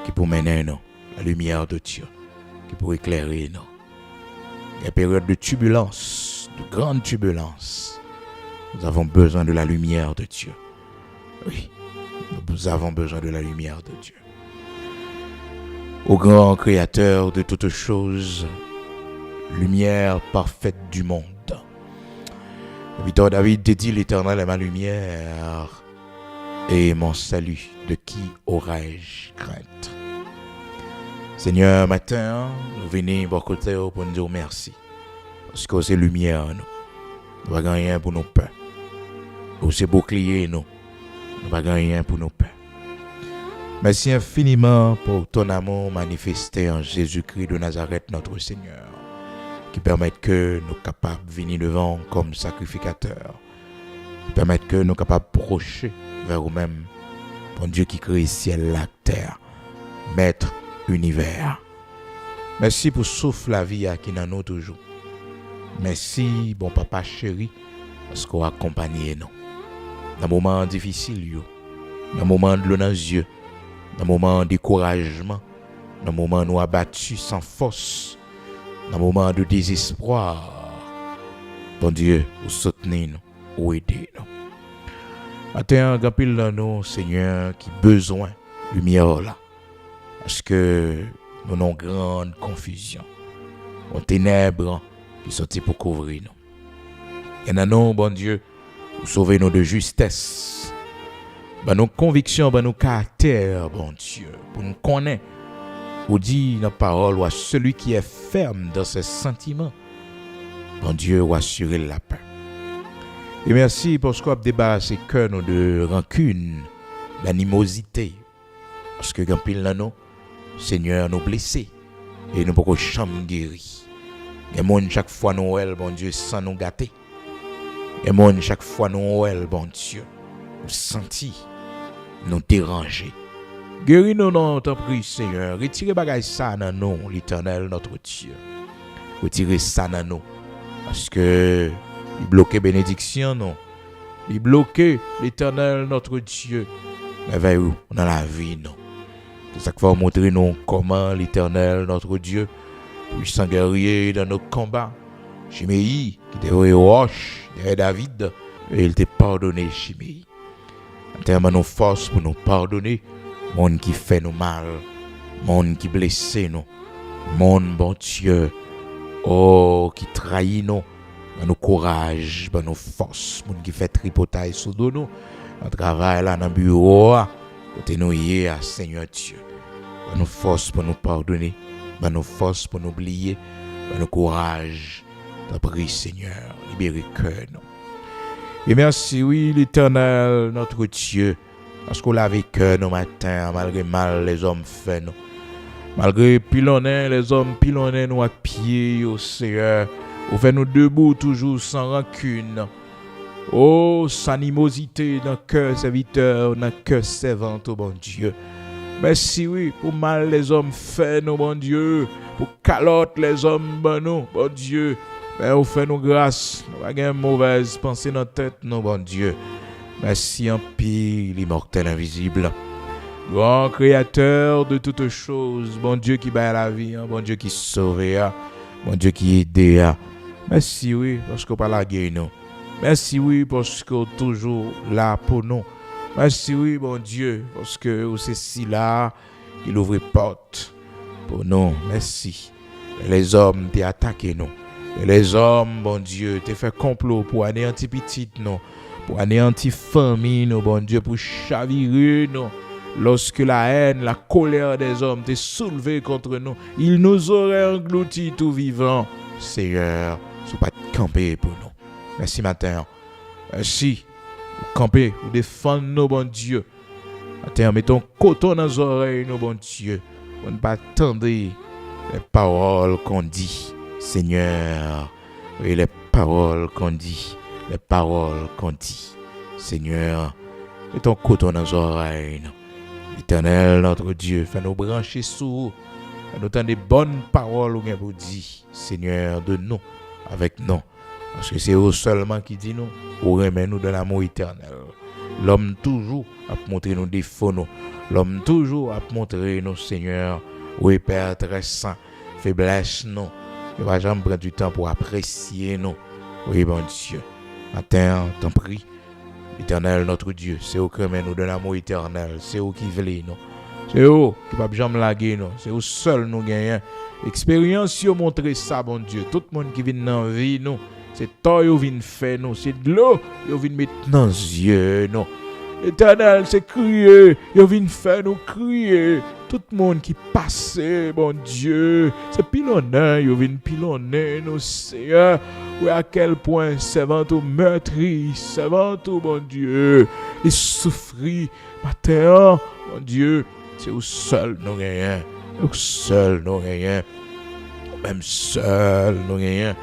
qui peut mener nous. La lumière de Dieu qui peut éclairer nous. Il y a une période de turbulence, de grande turbulence. Nous avons besoin de la lumière de Dieu. Oui, nous avons besoin de la lumière de Dieu. Au grand créateur de toutes choses, lumière parfaite du monde. Victor David te dit, l'Éternel est ma lumière et mon salut, de qui aurais-je crainte? Seigneur, matin, nous venons pour côté pour nous dire merci. Parce que c'est lumière, nous n'avons rien pour nos peurs. C'est bouclier, nous n'avons rien pour nos peurs. Merci infiniment pour ton amour manifesté en Jésus-Christ de Nazareth, notre Seigneur, qui permet que nous capables de venir devant comme sacrificateurs, qui permet que nous capables de procher vers vous-même, bon Dieu qui crée ciel, la terre, maître, univers. Merci pour souffle la vie qui dans nous toujours. Merci, bon papa chéri, parce qu'on accompagne nous. Dans moments difficiles, dans moments de l'eau dans les yeux, dans moments de découragement, dans moments nous abattus sans force, dans moments de désespoir. Bon Dieu, vous soutenez nous, vous aidez nous. Matin, un grand pile dans nous, Seigneur, qui besoin de lumière là. Parce que nous avons une grande confusion. Une ténèbres qui sont pour couvrir nous. Et nous, bon Dieu, vous sauvez nous de justesse. Ben nos convictions, ben nos caractères, bon Dieu, pour nous connaître. Vous dit dans la parole, ou celui qui est ferme dans ses sentiments, bon Dieu, ou assurer la paix. Et merci parce qu'on a débarrassé cœur nous de rancune, d'animosité. Parce que quand pile nous, Seigneur nous blessé. et nous pouvons chambre guéri. Et monde chaque fois Noël, bon Dieu, sans nous gâter. Et monde chaque fois Noël, bon Dieu, nous sentir, nous déranger. Guéris-nous dans ton prix, Seigneur. Retirez bagay ça dans nous, l'Éternel, notre Dieu. Retirez ça dans nous. Parce que il bloquait bénédiction, non. Il bloquait l'Éternel, notre Dieu. Mais vers où? Dans la vie, non. C'est ça qu'il faut montrer nous comment l'Éternel, notre Dieu, puissant guerrier dans nos combats. Chiméi, qui était au roche, derrière David, et il t'a pardonné, Chiméi. En termes de nos forces pour nous pardonner, monde qui fait nous mal, monde qui blesse nous, monde bon Dieu, oh, qui trahit nous, nos courage, nos forces, monde qui fait tripotaille sous nous, on travaille là dans le bureau, côté nous y est, Seigneur Dieu, nos forces pour nous pardonner, nos forces pour nous oublier, nos courage, t'as prie Seigneur, libérez cœur nous. Et merci, oui, l'Éternel, notre Dieu, parce qu'on l'a vécu nos matins, malgré mal les hommes fait nous. Malgré pilonner, les hommes pilonner nous à pied, au Seigneur. Vous faites nous debout toujours sans rancune. Oh, sans animosité dans le cœur serviteur, dans le cœur servant, oh bon Dieu. Merci, oui, pour mal les hommes fait nous, bon Dieu. Pour calotte les hommes, bon Dieu. Mais vous faites nous grâce. Nous n'avons pas de mauvaise pensée dans notre tête, non, bon Dieu. Merci en pile, l'immortel invisible. Grand créateur de toutes choses. Bon Dieu qui bat la vie, bon Dieu qui sauve, bon Dieu qui aide. Merci, oui, parce qu'on pas la guerre, non. Merci, oui, parce qu'on est toujours là pour nous. Merci, oui, bon Dieu, parce que c'est si là qu'il ouvre porte pour nous. Merci. Les hommes t'ont attaqué, nous. Et les hommes, bon Dieu, t'ont fait complot pour anéantir petite, non. Pour anéantir famille, non, bon Dieu, pour chavirer, non. Lorsque la haine, la colère des hommes t'est soulevée contre nous, ils nous auraient engloutis tout vivant. Seigneur, sois pas camper pour nous. Merci matin. Merci. Pour camper, pour défendre nos bon Dieu. Matin, mettons coton dans les oreilles, nos bon Dieu. Pour ne pas attendre les paroles qu'on dit. Seigneur, oui, les paroles qu'on dit. Les paroles qu'on dit. Seigneur, mettons coton dans les oreilles. Éternel, notre Dieu, fais-nous brancher sous, fais-nous entendre des bonnes paroles ou bien pour dire, Seigneur, de nous, avec nous. Parce que c'est eux seulement qui dit nous, ou remet nous de l'amour éternel. L'homme toujours a montré nos défauts, nous. L'homme toujours a montré nos Seigneur, oui, Père très saint, faiblesse, nous. Il va jamais prendre du temps pour apprécier nous. Oui, bon Dieu. Matin, t'en prie. Éternel, notre Dieu, c'est eux qui nous de l'amour éternel, c'est eux qui veulent nous. C'est eux qui ne peuvent jamais laguer nous, c'est eux seuls nous gagnons. Expérience, ils ont montré ça, bon Dieu. Tout le monde qui vient dans la vie, nous, c'est toi qui vient faire nous, c'est de l'eau qui vient mettre dans les yeux, nous. Éternel, c'est crier, ils viennent faire nous crier. Tout le monde qui passe, bon Dieu, c'est pilonner, ils viennent pilonner nous, Seigneur. Oui, à quel point servant au meurtri, servant au bon Dieu, et souffrir, matin, bon Dieu, c'est au seul nous gagnons, au seul nous gagnons, même seul nous gagnons.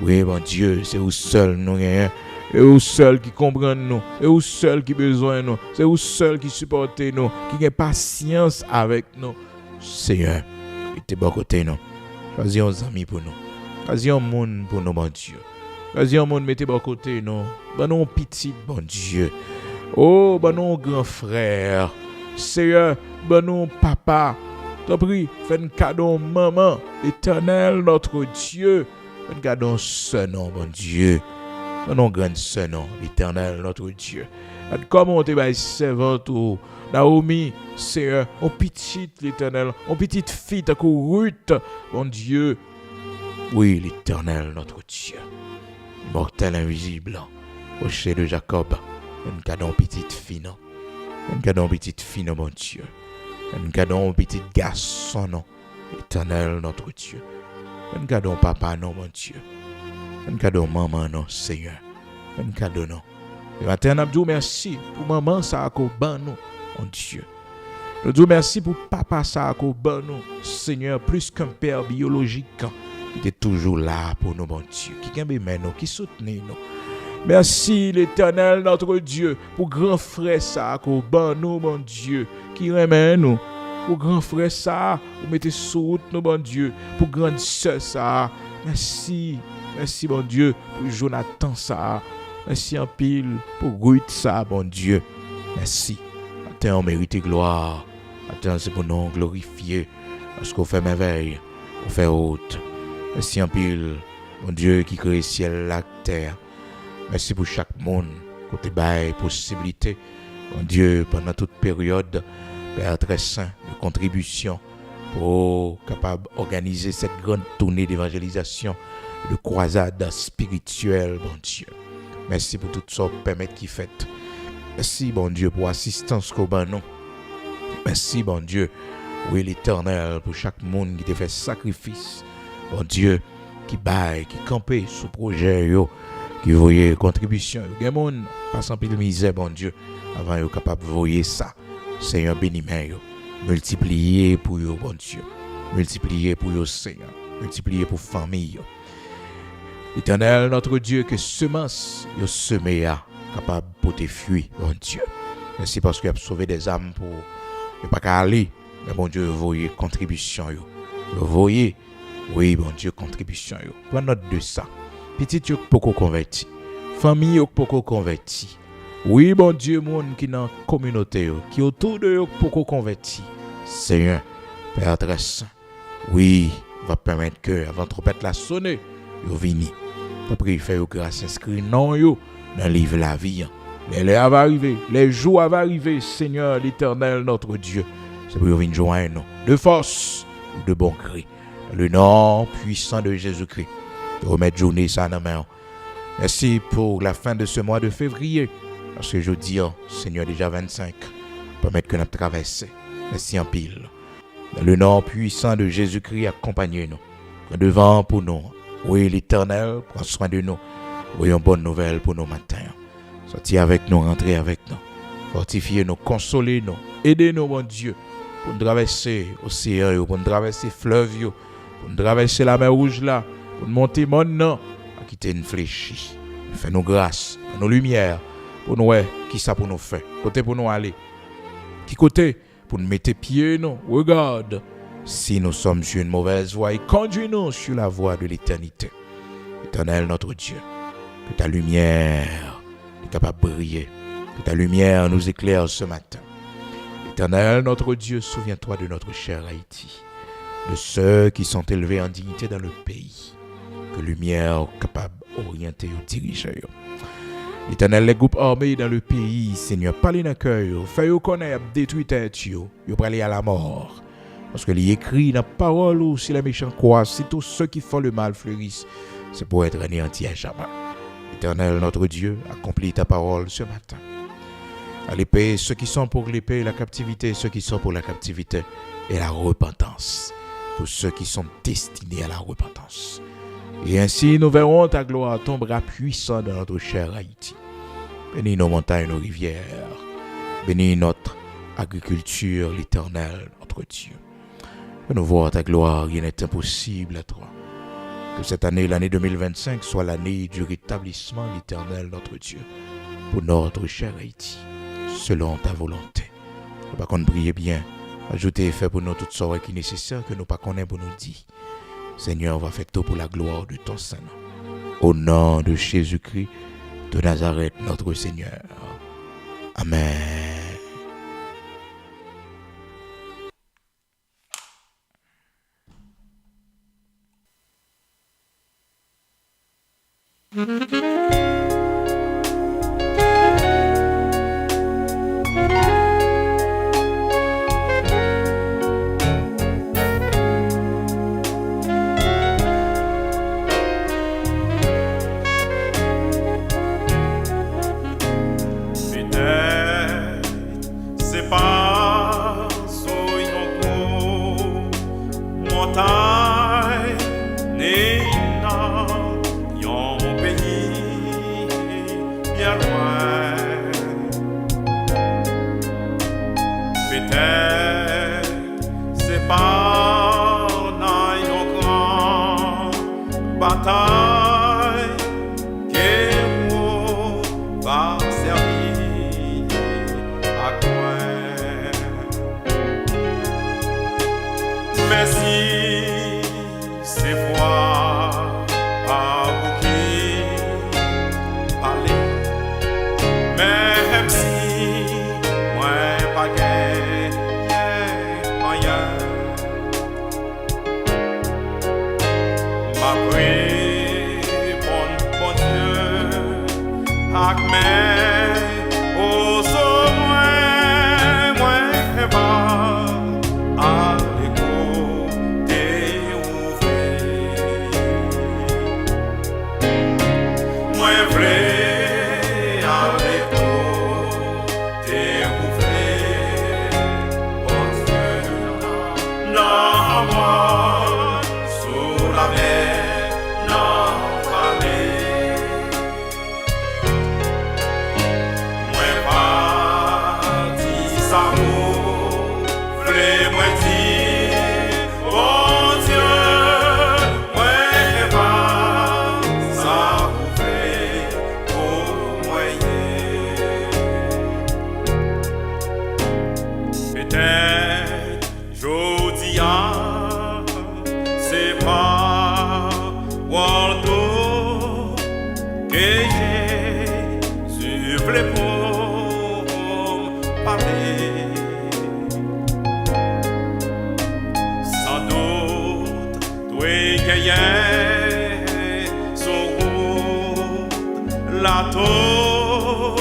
Oui, bon Dieu, c'est au seul nous gagnons. Et au seul qui comprend nous, et au seul qui besoin nous, c'est au seul qui supporte nous, qui a patience avec nous. Seigneur, il te bon côté nous. Choisis un ami pour nous. Choisis un monde pour nous, bon Dieu. Choisis un monde, mettez bon côté nous. Bon nous petit, bon Dieu. Oh, bon nous grand frère. Seigneur, bon nous papa. T'en prie, fais un cadeau maman, éternel notre Dieu. Fais un cadeau son nom, bon Dieu. Non, grande sœur, non, l'Éternel, notre Dieu. Comment on te va servant tout, Naomi, Seigneur, on petite l'Éternel, on petite fille, ta Ruth, mon Dieu. Oui, l'Éternel, notre Dieu. Mortel invisible, rocher de Jacob, un cadeau petite fille, non. Un cadeau petite fille, non, mon Dieu. Un cadeau petit garçon, non. L'Éternel, notre Dieu. Un cadeau papa, non, mon Dieu. Un cadeau maman, non, Seigneur. Un cadeau, non. Le matin, on a dit merci pour maman, ça a ban nous, mon Dieu. Nous disons merci pour papa ça qu'on ban nous, Seigneur, plus qu'un père biologique qui est toujours là pour nous, bon Dieu, qui aime nous, qui soutient nous. Merci l'Éternel, notre Dieu, pour grand frère ça qu'on ban nous, bon Dieu, qui remet nous. Pour grand frère ça, vous mettez sur route nous, bon Dieu, pour grande sœur ça. Merci, merci, bon Dieu, pour Jonathan ça. Merci en pile pour Ruth ça, bon Dieu. Merci. Attends, on mérite gloire. Attends, c'est pour nous glorifier. Parce qu'on fait merveille, on fait haute. Merci en pile, mon Dieu qui crée ciel, la terre. Merci pour chaque monde, côté bail, possibilité. Mon Dieu, pendant toute période, Père très saint, de contribution pour capable d'organiser cette grande tournée d'évangélisation, de croisade spirituelle, bon Dieu. Merci pour tout ça, permettre qui fait. Merci, bon Dieu, pour l'assistance qu'on a nous. Merci, bon Dieu, oui, l'Éternel, pour chaque monde qui te fait sacrifice. Bon Dieu, qui baille, qui campait sous projet, qui voyait contribution. Il y a des gens passant par la misère, bon Dieu, avant d'être capable de voir ça. Seigneur, bénis-moi. Multipliez pour eux, bon Dieu. Multipliez pour eux, Seigneur. Multipliez pour famille. Éternel, notre Dieu, que semence, yo semé a, capable pour te fuir, bon Dieu. Merci parce que tu as sauvé des âmes pour ne pas aller. Mais bon Dieu, voyez contribution. Vous voyez, oui, bon Dieu, contribution. Prends note de ça. Petit yo beaucoup converti. Famille yo beaucoup converti. Oui, bon Dieu, monde qui dans la communauté, qui autour de yo beaucoup converti. Seigneur, Père très saint, oui, va permettre que, avant de trompette la sonner, yo vini. Après, faire grâce inscrit non yo dans le livre de la vie. Les heures vont arriver, les jours vont arriver, Seigneur l'Éternel, notre Dieu. C'est pour venir joindre nous, de force, de bon gré. Le nom puissant de Jésus-Christ. De remettre journée ça dans la main. Merci pour la fin de ce mois de février. Parce que je dis, Seigneur, déjà 25, permettre que nous traversions. Merci en pile. Dans le nom puissant de Jésus-Christ, accompagnez-nous. Devant pour nous. Oui, l'Éternel, prends soin de nous. Oui, une bonne nouvelle pour nos matins. Sortez avec nous, rentrez avec nous. Fortifiez-nous, consolez-nous. Aidez-nous, mon Dieu, pour nous traverser l'océan, pour nous traverser le fleuve, pour nous traverser la mer rouge là, pour nous monter maintenant, à quitter une fléchie. Fais-nous grâce, fais-nous lumière, pour nous, qui ça pour nous faire, côté pour nous aller, qui côté pour nous mettre pieds, nous, regarde, si nous sommes sur une mauvaise voie, et conduis-nous sur la voie de l'éternité. Éternel, notre Dieu, que ta lumière est capable de briller, que ta lumière nous éclaire ce matin. Éternel, notre Dieu, souviens-toi de notre cher Haïti, de ceux qui sont élevés en dignité dans le pays, que lumière capable d'orienter et diriger. Éternel, les groupes armés dans le pays, Seigneur, parlez dans le cœur, faites-vous connaître, détruire tête, vous aller à la mort. Parce que il écrit dans la parole où si les méchants croient, si tous ceux qui font le mal fleurissent, c'est pour être anéantis à jamais. Éternel, notre Dieu, accomplis ta parole ce matin. À l'épée, ceux qui sont pour l'épée et la captivité, ceux qui sont pour la captivité et la repentance, pour ceux qui sont destinés à la repentance. Et ainsi, nous verrons ta gloire, ton bras puissant dans notre cher Haïti. Bénis nos montagnes, nos rivières. Bénis notre agriculture, l'Éternel, notre Dieu. Que nous voyons ta gloire, rien n'est impossible à toi. Que cette année, l'année 2025, soit l'année du rétablissement, l'Éternel, notre Dieu, pour notre cher Haïti, selon ta volonté. Nous pas qu'on prie bien, ajouter et faire pour nous toutes sortes qui nécessaires que nous pas connaître pour nous dire. Seigneur, va faire tout pour la gloire de ton Saint. Au nom de Jésus-Christ de Nazareth, notre Seigneur. Amen. Peut-être bataille que vous va servir à quoi. Mais si c'est fois pas vous qui parlez, même si moi pas gagné rien, ma prière bon Dieu avec mes aux moi va à l'écouter ouvrir. Moi vrai à l'écouter ouvrir. Bon Dieu, non moi sous la mer, non vallée. Moi pas dit ça mot, vrai moi dit, bon Dieu, moi pas ça ouvrir pour moyen. Peut-être jodi a, c'est pas Waldo que Jésus voulait pour parler. Sans doute, toi gagner son route, la tour,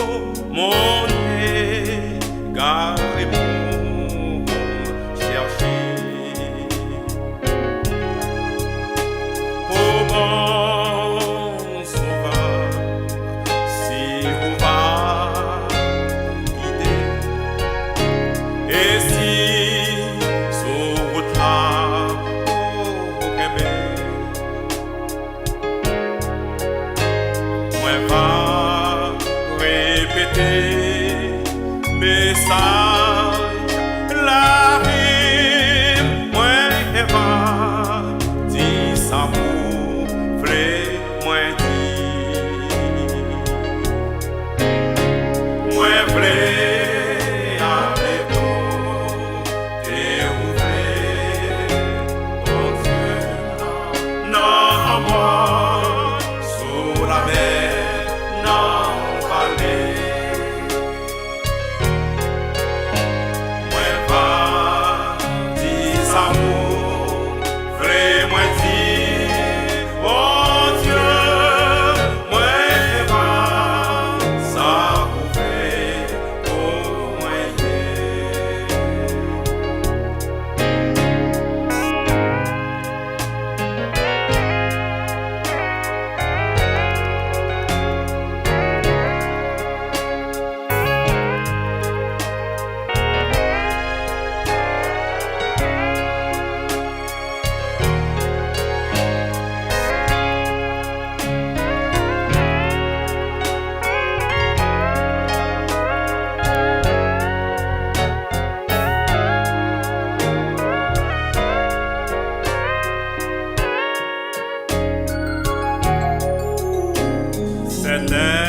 mon nez, garé pour chercher. Au bon sauveur, si on va guider, et si sur route là, au Québec, moi va répéter message, la rime, moi va dire ça pour vrai, moi dit, moi vrai avec vous, t'es ouvert, bon Dieu, non moi sous la mer, non vallée. Moi pas dis amour, vrai moi dis, oh Dieu, moi pas ça ouvert pour moi.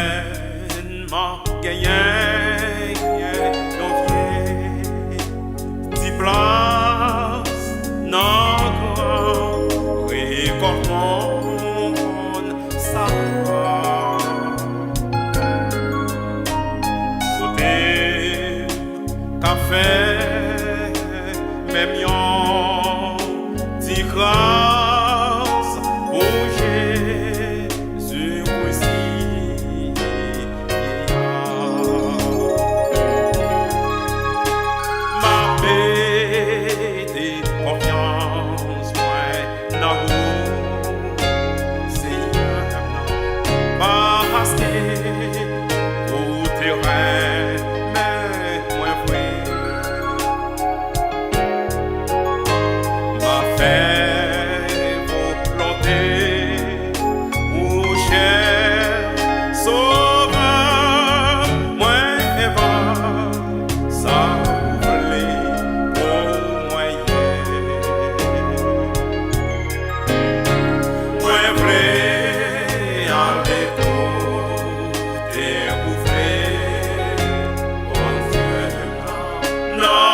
Certainement gagné d'envier 10 places dans grand récoltement savoir côté café même yon 10 grâce pour Jésus aussi. Ma paix et confiance, moi, dans vous, Seigneur, parce que vous terrain, mais moi, vrai, ma fête. non.